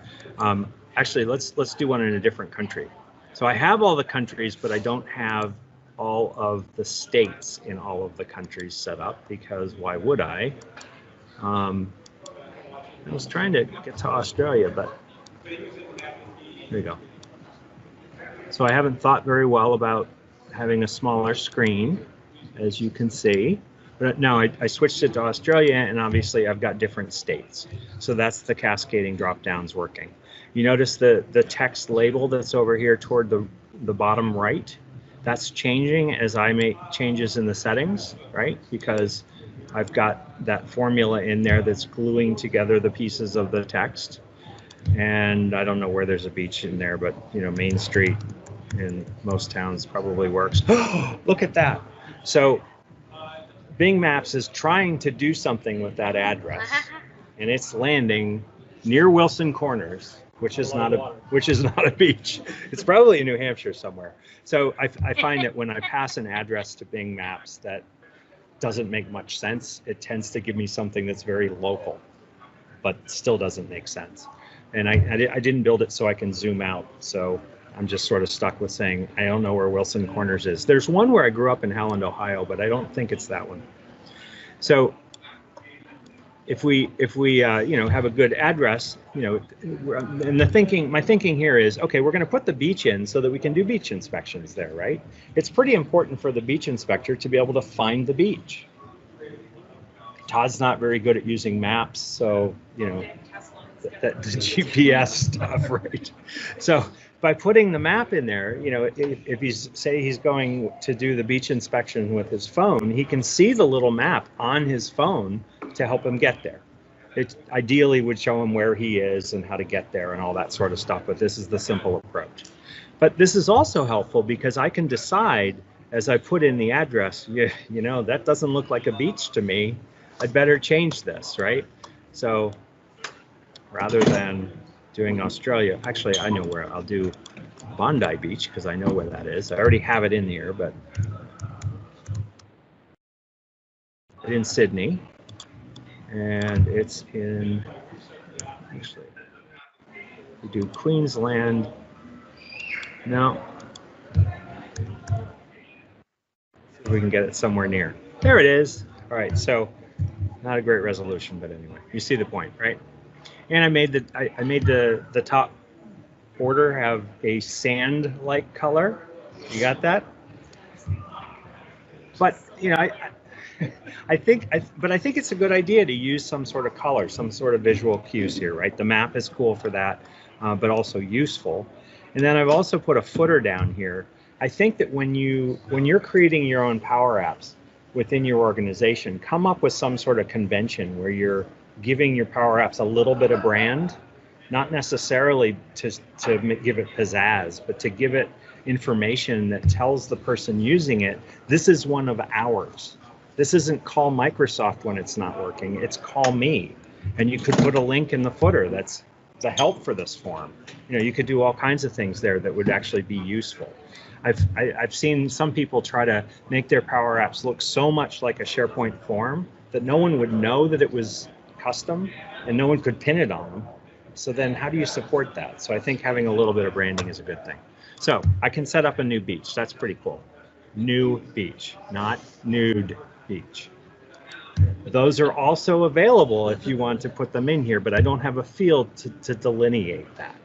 Actually, let's do one in a different country. So I have all the countries, but I don't have all of the states in all of the countries set up, because why would I? I was trying to get to Australia, but there you go. So I haven't thought very well about having a smaller screen, as you can see. But no, I switched it to Australia, and obviously I've got different states. So that's the cascading drop downs working. You notice the text label that's over here toward the bottom right? That's changing as I make changes in the settings, right? Because I've got that formula in there that's gluing together the pieces of the text. And I don't know where there's a beach in there, but you know, Main Street in most towns probably works. Look at that. So Bing Maps is trying to do something with that address, and it's landing near Wilson Corners, which is not a beach. It's probably in New Hampshire somewhere. So I find that when I pass an address to Bing Maps that doesn't make much sense, it tends to give me something that's very local, but still doesn't make sense. And I didn't build it so I can zoom out. So I'm just sort of stuck with saying, I don't know where Wilson Corners is. There's one where I grew up in Howland, Ohio, but I don't think it's that one. So if we you know, have a good address, you know, and my thinking here is, okay, we're going to put the beach in so that we can do beach inspections there, right? It's pretty important for the beach inspector to be able to find the beach. Todd's not very good at using maps, so, you know, the GPS stuff, right? So by putting the map in there, you know, if he's going to do the beach inspection with his phone, he can see the little map on his phone to help him get there. It ideally would show him where he is and how to get there and all that sort of stuff, but this is the simple approach. But this is also helpful because I can decide as I put in the address, you know, that doesn't look like a beach to me. I'd better change this, right? So rather than doing Australia, actually I know where I'll do Bondi Beach because I know where that is. I already have it in here, but it's in Sydney, and it's in, actually, we do Queensland. No, see if we can get it somewhere near. There it is. All right, so not a great resolution, but anyway, you see the point, right? And I made the top border have a sand-like color. You got that? But you know, I think it's a good idea to use some sort of color, some sort of visual cues here, right? The map is cool for that, but also useful. And then I've also put a footer down here. I think that when you're creating your own PowerApps within your organization, come up with some sort of convention where you're giving your PowerApps a little bit of brand, not necessarily to give it pizzazz, but to give it information that tells the person using it, this is one of ours. This isn't call Microsoft when it's not working, it's call me. And you could put a link in the footer that's the help for this form. You know, you could do all kinds of things there that would actually be useful. I've seen some people try to make their PowerApps look so much like a SharePoint form that no one would know that it was custom and no one could pin it on them. So then how do you support that? So I think having a little bit of branding is a good thing. So I can set up a new beach. That's pretty cool. New beach, not nude beach. Those are also available if you want to put them in here, but I don't have a field to delineate that.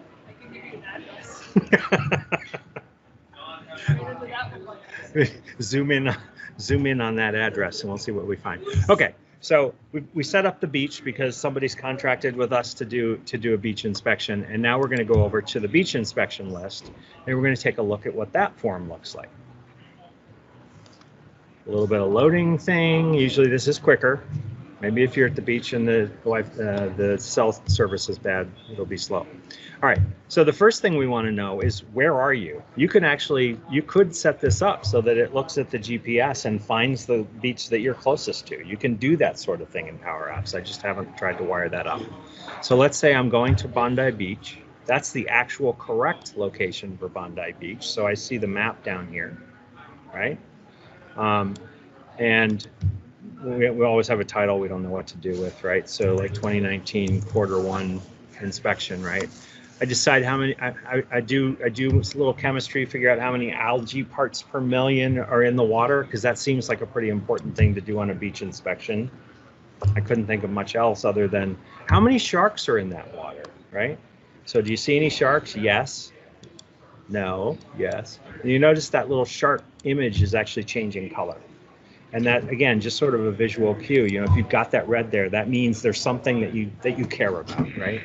Zoom in on that address and we'll see what we find. Okay, so we set up the beach because somebody's contracted with us to do a beach inspection, and now we're going to go over to the beach inspection list and we're going to take a look at what that form looks like. A little bit of loading thing. Usually this is quicker. Maybe if you're at the beach and the cell service is bad, it'll be slow. All right, so the first thing we want to know is where are you? You could set this up so that it looks at the GPS and finds the beach that you're closest to. You can do that sort of thing in PowerApps. I just haven't tried to wire that up. So let's say I'm going to Bondi Beach. That's the actual correct location for Bondi Beach. So I see the map down here, right? And we always have a title we don't know what to do with, right? So like 2019 Q1 inspection, right? I decide how many, I do a little chemistry, figure out how many algae parts per million are in the water, because that seems like a pretty important thing to do on a beach inspection. I couldn't think of much else other than how many sharks are in that water, right? So do you see any sharks? Yes. No. Yes. And you notice that little shark image is actually changing color. And that, again, just sort of a visual cue. You know, if you've got that red there, that means there's something that you care about, right?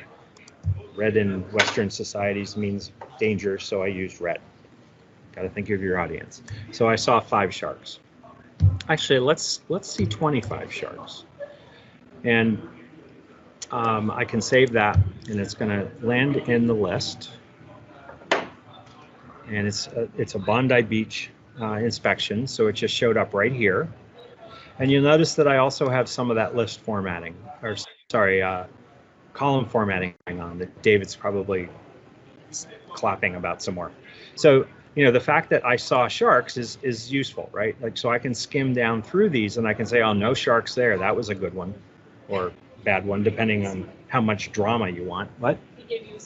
Red in Western societies means danger, so I used red. Got to think of your audience. So I saw 5 sharks. Actually, let's see 25 sharks. And I can save that, and it's going to land in the list. And it's a Bondi Beach inspection, so it just showed up right here. And you'll notice that I also have some of that list formatting, or sorry, column formatting going on that David's probably clapping about some more. So, you know, the fact that I saw sharks is useful, right? Like, so I can skim down through these and I can say, oh, no sharks there. That was a good one or bad one, depending on how much drama you want. What? He gave you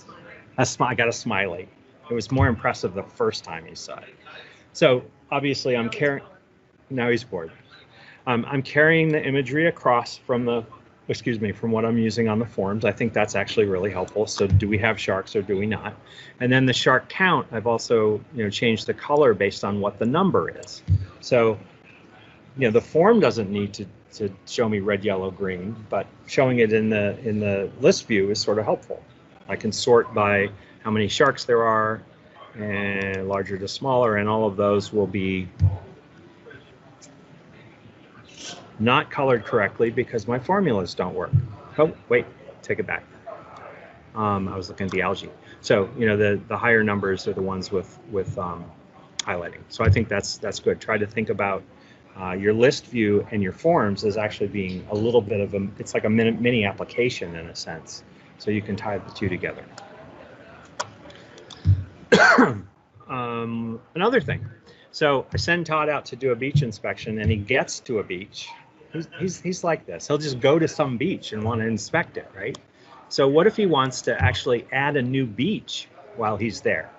a smiley. I got a smiley. It was more impressive the first time he saw it. So obviously I'm carrying, now he's bored. I'm carrying the imagery across from what I'm using on the forms. I think that's actually really helpful. So do we have sharks or do we not? And then the shark count, I've also, you know, changed the color based on what the number is. So, you know, the form doesn't need to show me red, yellow, green, but showing it in the list view is sort of helpful. I can sort by how many sharks there are, and larger to smaller, and all of those will be not colored correctly because my formulas don't work. Oh, wait, take it back. I was looking at the algae. So, you know, the higher numbers are the ones with highlighting. So I think that's good. Try to think about your list view and your forms as actually being a little bit of it's like a mini application in a sense. So you can tie the two together. Another thing. So I send Todd out to do a beach inspection, and he gets to a beach. He's like this. He'll just go to some beach and want to inspect it, right? So what if he wants to actually add a new beach while he's there,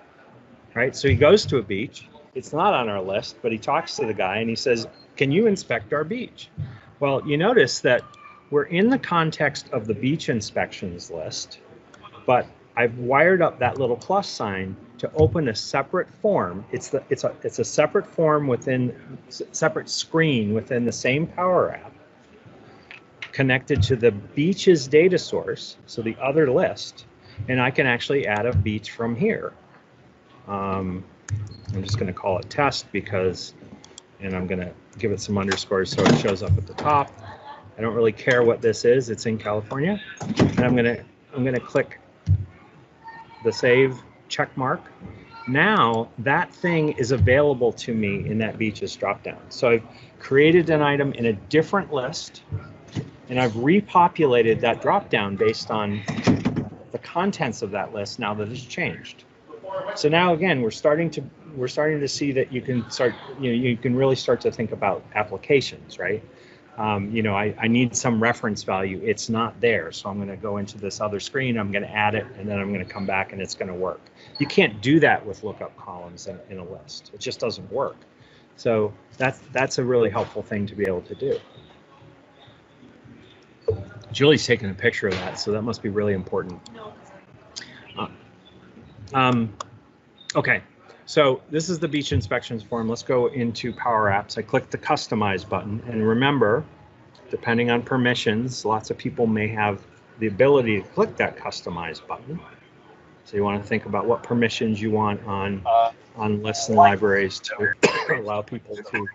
right? So he goes to a beach. It's not on our list, but he talks to the guy and he says, "Can you inspect our beach?" Well, you notice that we're in the context of the beach inspections list, but I've wired up that little plus sign to open a separate form. It's a separate form separate screen within the same Power App, connected to the beaches data source, so the other list, and I can actually add a beach from here. I'm just going to call it test and I'm going to give it some underscores so it shows up at the top. I don't really care what this is. It's in California, and I'm going to click the save check mark. Now that thing is available to me in that beaches dropdown. So I've created an item in a different list, and I've repopulated that dropdown based on the contents of that list now that it's changed. So now again, we're starting to see that you can start, you know, you can really start to think about applications, right? You know, I need some reference value. It's not there, so I'm going to go into this other screen. I'm going to add it, and then I'm going to come back, and it's going to work. You can't do that with lookup columns in a list. It just doesn't work. So that's a really helpful thing to be able to do. Julie's taking a picture of that, so that must be really important. Okay. So this is the beach inspections form. Let's go into PowerApps. I click the Customize button. And remember, depending on permissions, lots of people may have the ability to click that Customize button. So you want to think about what permissions you want on lists and libraries to allow people to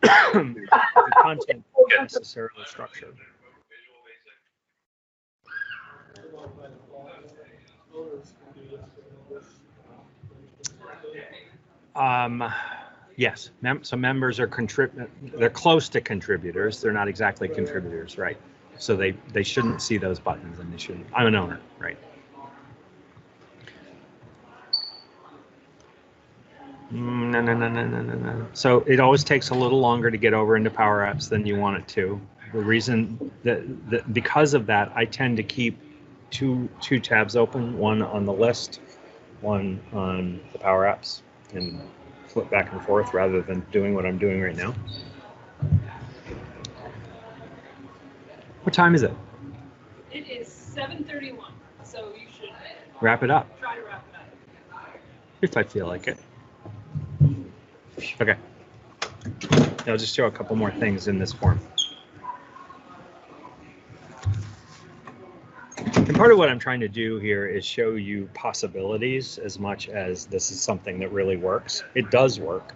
the content necessarily structured. Yes, so members are they're close to contributors. They're not exactly contributors, right? So they shouldn't see those buttons, and they shouldn't. I'm an owner, right? No. So it always takes a little longer to get over into PowerApps than you want it to. The reason that because of that, I tend to keep two tabs open, one on the list, one on the PowerApps, and flip back and forth rather than doing what I'm doing right now. What time is it? It is 7:31, so you should wrap it up. Try to wrap it up. If I feel like it. Okay. I'll just show a couple more things in this form. And part of what I'm trying to do here is show you possibilities as much as this is something that really works. It does work,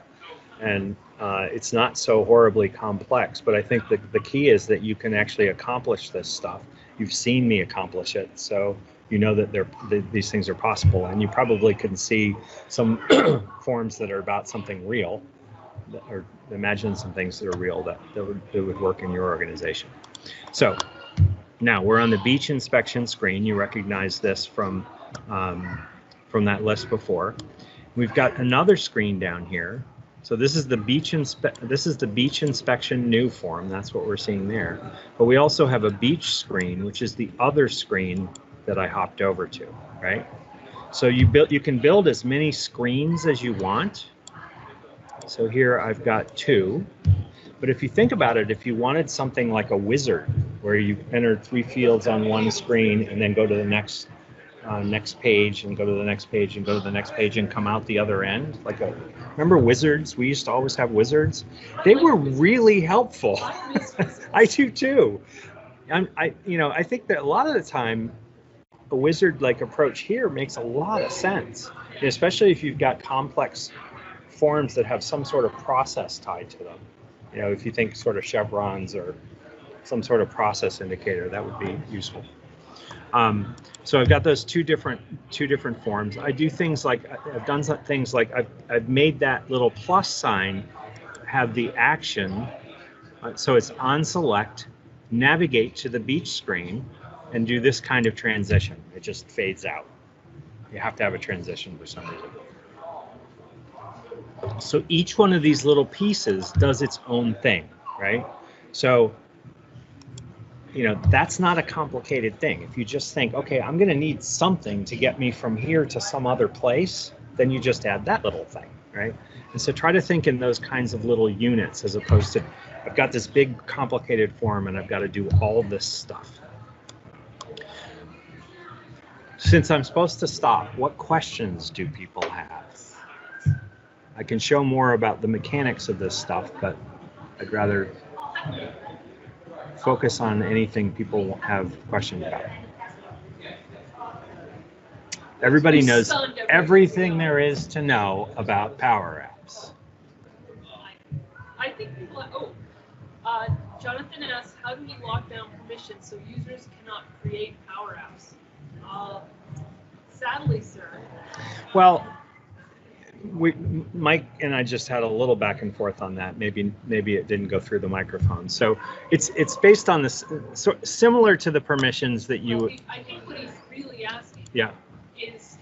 and it's not so horribly complex, but I think that the key is that you can actually accomplish this stuff. You've seen me accomplish it, so you know that these things are possible, and you probably can see some forms that are about something real, or imagine some things that are real that would work in your organization. So now we're on the beach inspection screen. You recognize this from that list before. We've got another screen down here. So this is the beach inspection new form. That's what we're seeing there. But we also have a beach screen, which is the other screen that I hopped over to, right? So you can build as many screens as you want. So here I've got 2. But if you think about it, if you wanted something like a wizard, where you enter 3 fields on one screen and then go to the next page and go to the next page and go to the next page and come out the other end, remember wizards? We used to always have wizards. They were really helpful. I do too. I think that a lot of the time, a wizard-like approach here makes a lot of sense, especially if you've got complex forms that have some sort of process tied to them. If you think sort of chevrons or some sort of process indicator, that would be useful. So I've got those two different forms. I do things like I've done some things like I've made that little plus sign have the action, so it's on select, navigate to the beach screen, and do this kind of transition. It just fades out. You have to have a transition for some reason. So each one of these little pieces does its own thing, right? So that's not a complicated thing. If you just think, okay, I'm going to need something to get me from here to some other place, then you just add that little thing, right? And so try to think in those kinds of little units as opposed to, I've got this big complicated form and I've got to do all this stuff. Since I'm supposed to stop, what questions do people have? I can show more about the mechanics of this stuff, but I'd rather focus on anything people have questions about. Everybody knows everything there is to know about PowerApps. I think people, Jonathan asks, how do we lock down permissions so users cannot create PowerApps? Sadly, sir. Well, Mike and I just had a little back and forth on that. Maybe it didn't go through the microphone. So it's based on this, similar to the permissions that you. I think what he's really asking. Yeah. Is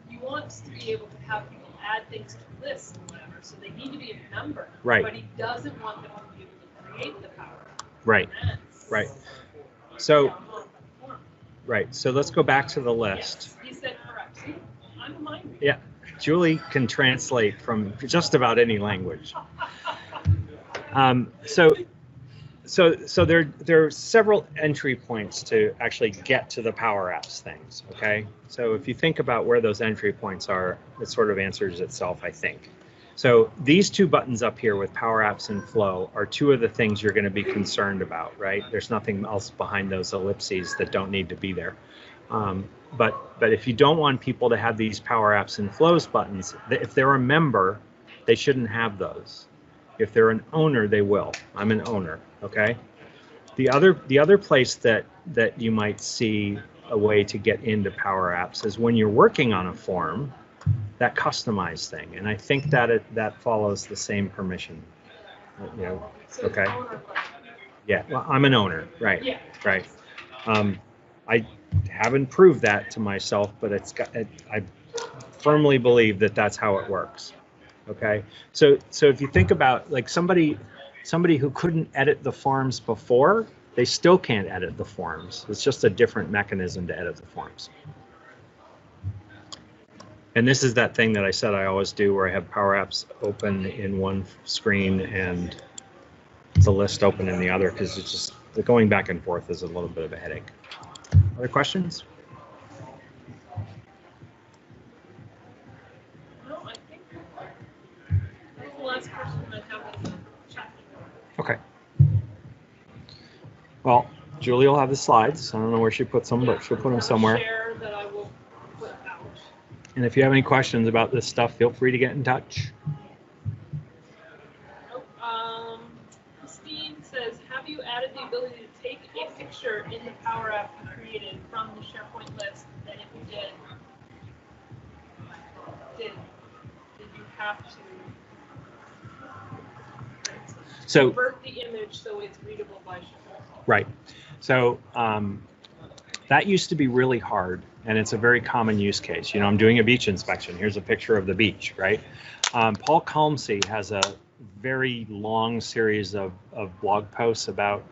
he wants to be able to have people add things to lists and whatever, so they need to be a member. Right. But he doesn't want them to be able to create the power. Right. Right. So. Right. So let's go back to the list. Yes, he said correct. See, I'm a mind reader. Yeah. Julie can translate from just about any language. So there are several entry points to actually get to the PowerApps things, okay? So if you think about where those entry points are, it sort of answers itself, I think. So these 2 buttons up here with PowerApps and Flow are 2 of the things you're going to be concerned about, right? There's nothing else behind those ellipses that don't need to be there. But if you don't want people to have these PowerApps and Flows buttons, if they're a member, they shouldn't have those. If they're an owner, they will. I'm an owner, okay? The other place that you might see a way to get into PowerApps is when you're working on a form, that customize thing, and I think that follows the same permission. Okay. Yeah, well, I'm an owner, right? Yeah. Right. I haven't proved that to myself, but I firmly believe that that's how it works. Okay. So if you think about like somebody who couldn't edit the forms before, they still can't edit the forms. It's just a different mechanism to edit the forms. And this is that thing that I said I always do where I have PowerApps open in one screen and the list open in the other, because it's just the going back and forth is a little bit of a headache. Other questions? No, I think that's the last question I have in the Okay. Well, Julie will have the slides. I don't know where she puts them, but she'll put them somewhere. Share that I will put out. And if you have any questions about this stuff, feel free to get in touch. Christine says, have you added the ability to take a picture in the Power App you created from the SharePoint list? And if you did you have to convert the image so it's readable by SharePoint? Right. So that used to be really hard, and it's a very common use case. You know, I'm doing a beach inspection. Here's a picture of the beach, right? Paul Kalmsey has a very long series of blog posts about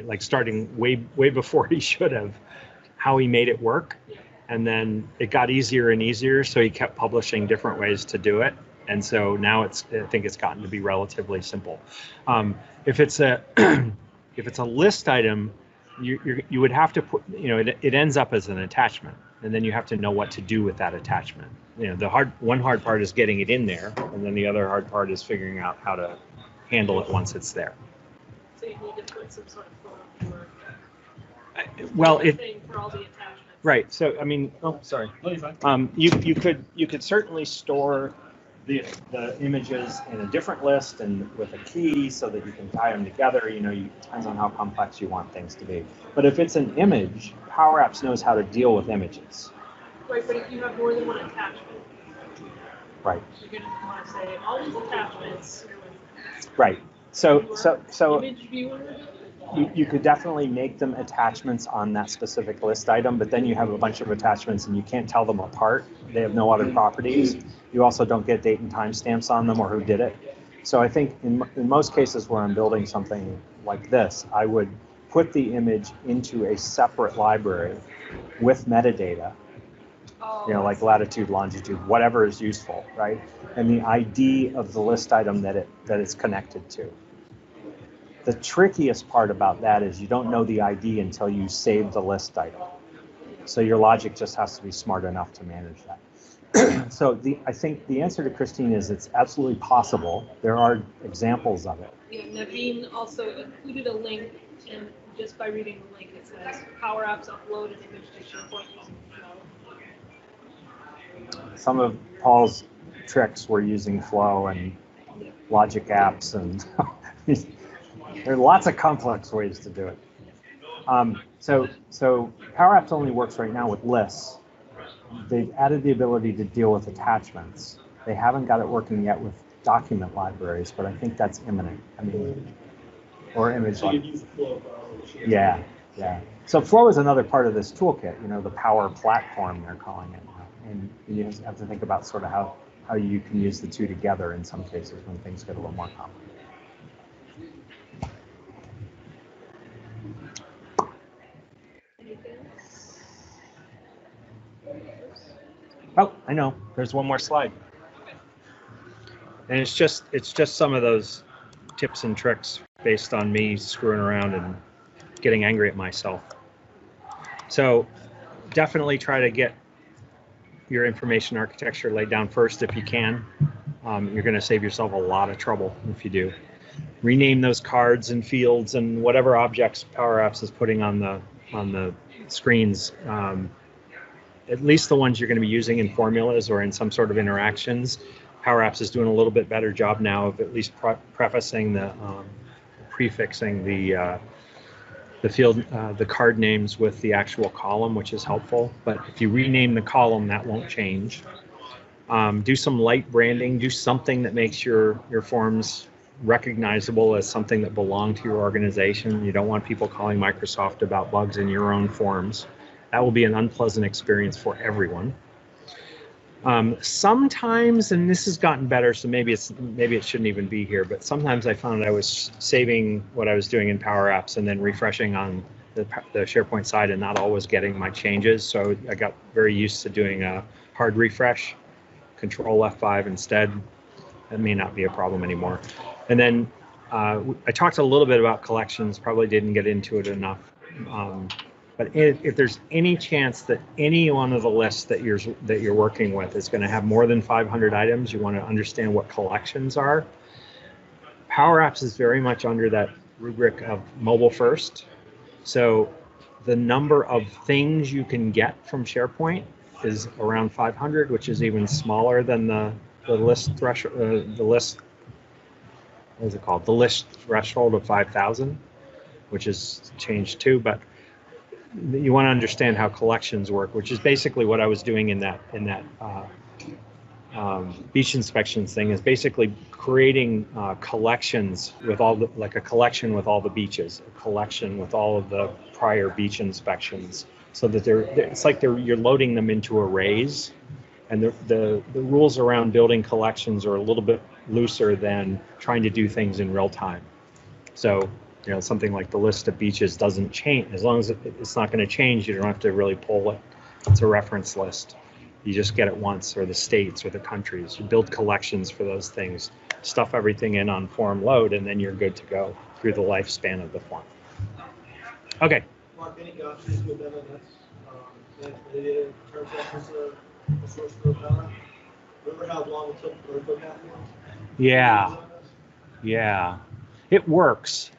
like starting way before he should have, how he made it work. And then it got easier and easier, so he kept publishing different ways to do it. And so now I think it's gotten to be relatively simple. If it's a list item, you would have to put, you know, it ends up as an attachment, and then you have to know what to do with that attachment. You know, one hard part is getting it in there, and then the other hard part is figuring out how to handle it once it's there. So you need to put some sort of photo for all the attachments. Right. So I mean, oh, sorry. You could certainly store the images in a different list and with a key so that you can tie them together. You know, it depends on how complex you want things to be. But if it's an image, PowerApps knows how to deal with images. Right, but if you have more than one attachment, right, you're going to want to say all these attachments. Right. So image viewer. You could definitely make them attachments on that specific list item, but then you have a bunch of attachments and you can't tell them apart. They have no other properties. You also don't get date and time stamps on them or who did it. So I think in most cases where I'm building something like this, I would put the image into a separate library with metadata, you know, like latitude, longitude, whatever is useful, right? And the ID of the list item that it's connected to. The trickiest part about that is you don't know the ID until you save the list item. So your logic just has to be smart enough to manage that. So I think the answer to Christine is it's absolutely possible. There are examples of it. Yeah, Naveen also included a link, and just by reading the link, it says PowerApps upload an image to SharePoint using Flow. Some of Paul's tricks were using Flow and Logic apps, and there are lots of complex ways to do it. So PowerApps only works right now with lists. They've added the ability to deal with attachments. They haven't got it working yet with document libraries, but I think that's imminent. I mean, or image. So you'd use Flow. Yeah. So Flow is another part of this toolkit. You know, the Power Platform they're calling it now, and you have to think about sort of how you can use the two together in some cases when things get a little more complicated. Oh, I know. There's one more slide. And it's just some of those tips and tricks based on me screwing around and getting angry at myself. So definitely try to get your information architecture laid down first if you can. You're going to save yourself a lot of trouble if you do. Rename those cards and fields and whatever objects PowerApps is putting on the screens. At least the ones you're going to be using in formulas or in some sort of interactions. PowerApps is doing a little bit better job now of at least prefacing prefixing the field, the card names with the actual column, which is helpful. But if you rename the column, that won't change. Do some light branding. Do something that makes your forms recognizable as something that belong to your organization. You don't want people calling Microsoft about bugs in your own forms. That will be an unpleasant experience for everyone. Sometimes, and this has gotten better, so maybe it shouldn't even be here, but sometimes I found I was saving what I was doing in PowerApps and then refreshing on the SharePoint side and not always getting my changes. So I got very used to doing a hard refresh, Control F5 instead. That may not be a problem anymore. And then I talked a little bit about collections, probably didn't get into it enough. But if there's any chance that any one of the lists that you're working with is going to have more than 500 items, you want to understand what collections are. PowerApps is very much under that rubric of mobile first. So the number of things you can get from SharePoint is around 500, which is even smaller than the list threshold. The list, what is it called? The list threshold of 5,000, which has changed too. But you want to understand how collections work, which is basically what I was doing in that beach inspections thing, is basically creating collections with all the, like a collection with all the beaches, a collection with all of the prior beach inspections, so that it's like you're loading them into arrays, and the rules around building collections are a little bit looser than trying to do things in real time. So something like the list of beaches doesn't change. As long as it's not going to change, you don't have to really pull it. It's a reference list. You just get it once, or the states or the countries. You build collections for those things, stuff everything in on form load, and then you're good to go through the lifespan of the form. Okay. Mark, any gotchas with MMS? In terms of a source for power? Remember how long it took for that? Yeah. It works.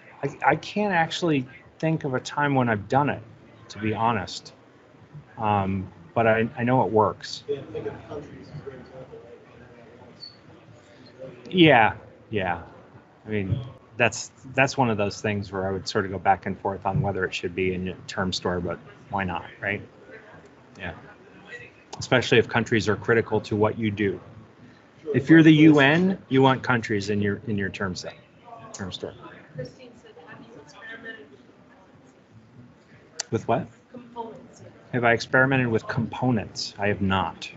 I can't actually think of a time when I've done it, to be honest. But I know it works. Yeah, think of countries as a great example, right? Yeah. I mean, that's one of those things where I would sort of go back and forth on whether it should be in a term store, but why not, right? Yeah. Especially if countries are critical to what you do. Sure. If you're the UN, you want countries in your term store. Christine said, have you experimented With what? components? Have I experimented with components? I have not.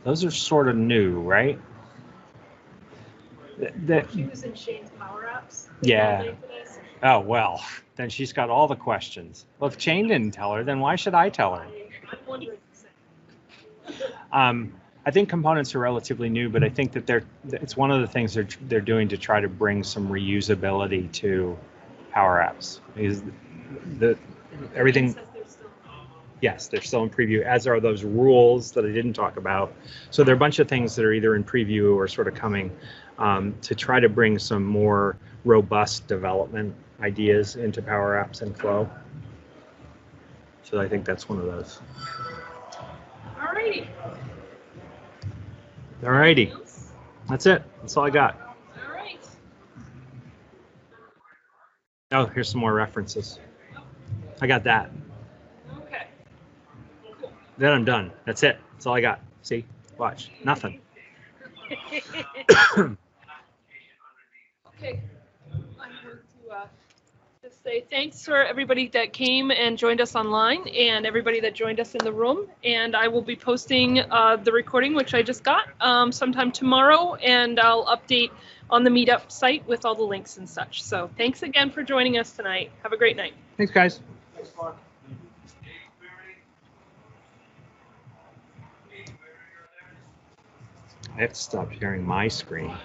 Those are sort of new, right? She was in Shane's PowerApps. Yeah. Oh, well, then she's got all the questions. Well, if Shane didn't tell her, then why should I tell her? I'm wondering the same. I think components are relatively new, but I think that it's one of the things they're doing to try to bring some reusability to PowerApps. Because everything. Yes, they're still in preview, as are those rules that I didn't talk about. So there are a bunch of things that are either in preview or sort of coming to try to bring some more robust development ideas into PowerApps and Flow. So I think that's one of those. All righty. That's it. That's all I got. All right. Oh, here's some more references. I got that. Okay. Cool. Then I'm done. That's it. That's all I got. See? Watch. Nothing. Okay. I'm going to just say thanks for everybody that came and joined us online, and everybody that joined us in the room. And I will be posting the recording, which I just got, sometime tomorrow, and I'll update on the Meetup site with all the links and such. So thanks again for joining us tonight. Have a great night. Thanks, guys. Thanks, Mark. I have to stop sharing my screen.